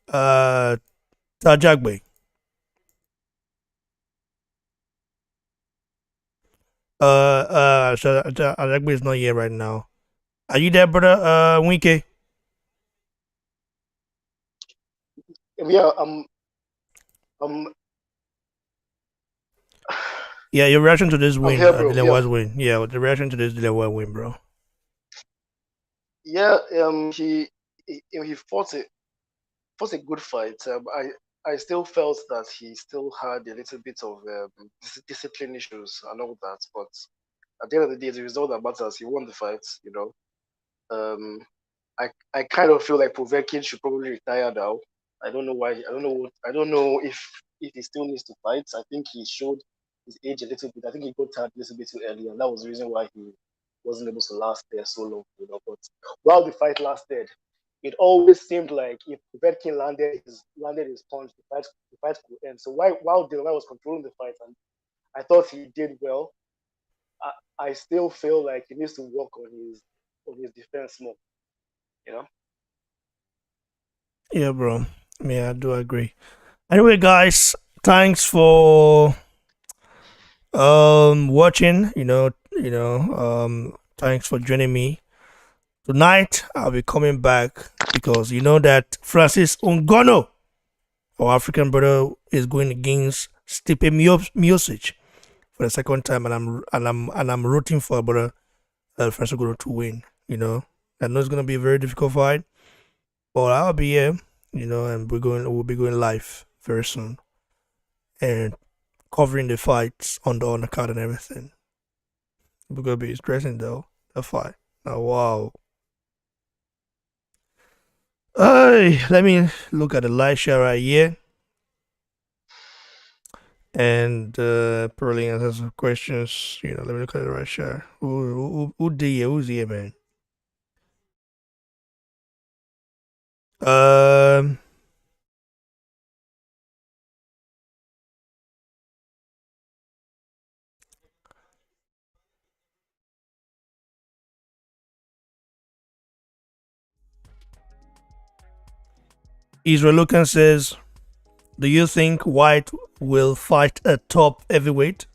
Tajagbe. Tajagbe is not here right now. Are you there, brother? Winke? Yeah, Yeah, your reaction to this win, here, bro. Dillian Yeah. Whyte win. Yeah, the reaction to this Dillian Whyte win, bro. Yeah, he fought a good fight. I still felt that he still had a little bit of discipline issues and all that, but at the end of the day, the result that matters. He won the fight, you know. I kind of feel like Povetkin should probably retire now. I don't know why. I don't know if he still needs to fight. I think he showed his age a little bit. I think he got tired a little bit too early, and that was the reason why he wasn't able to last there so long. You know, but while the fight lasted, it always seemed like if Povetkin landed his punch, the fight could end. So while Dillian was controlling the fight, and I thought he did well, I still feel like he needs to work on his defense more. You know. Yeah, bro. Yeah, I do agree. Anyway, guys, thanks for watching. Thanks for joining me. Tonight I'll be coming back because you know that Francis Ngannou, our African brother, is going against Stipe Miocic for the second time, and I'm rooting for brother Francis Ngannou to win. You know, I know it's gonna be a very difficult fight, but I'll be here. You know, and we'll be going live very soon, and covering the fights on the undercard and everything. We're gonna be stressing though the fight. Oh wow. Hey, let me look at the live share right here. And probably answer some questions. You know, let me look at the right share. Who's here, man? Israel Lucan says, do you think White will fight a top heavyweight?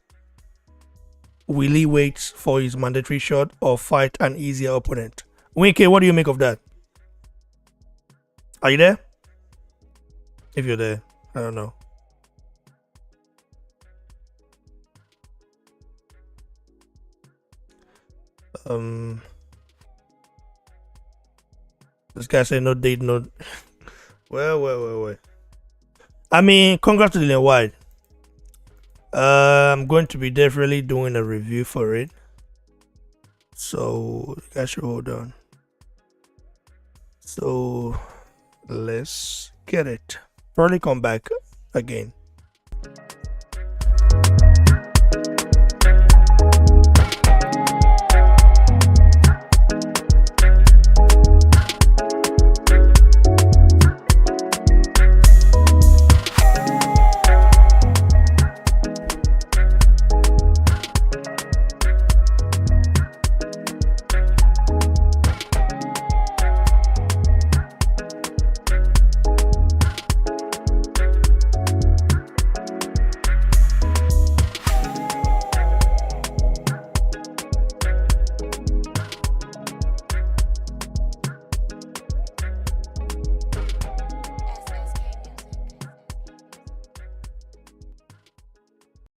Will he wait for his mandatory shot or fight an easier opponent? Winke, what do you make of that? Are you there? If you're there, I don't know. This guy said no date, no. Well. I mean, congrats to Dillian Whyte. I'm going to be definitely doing a review for it. So, you guys should hold on. So, let's get it. Probably come back again.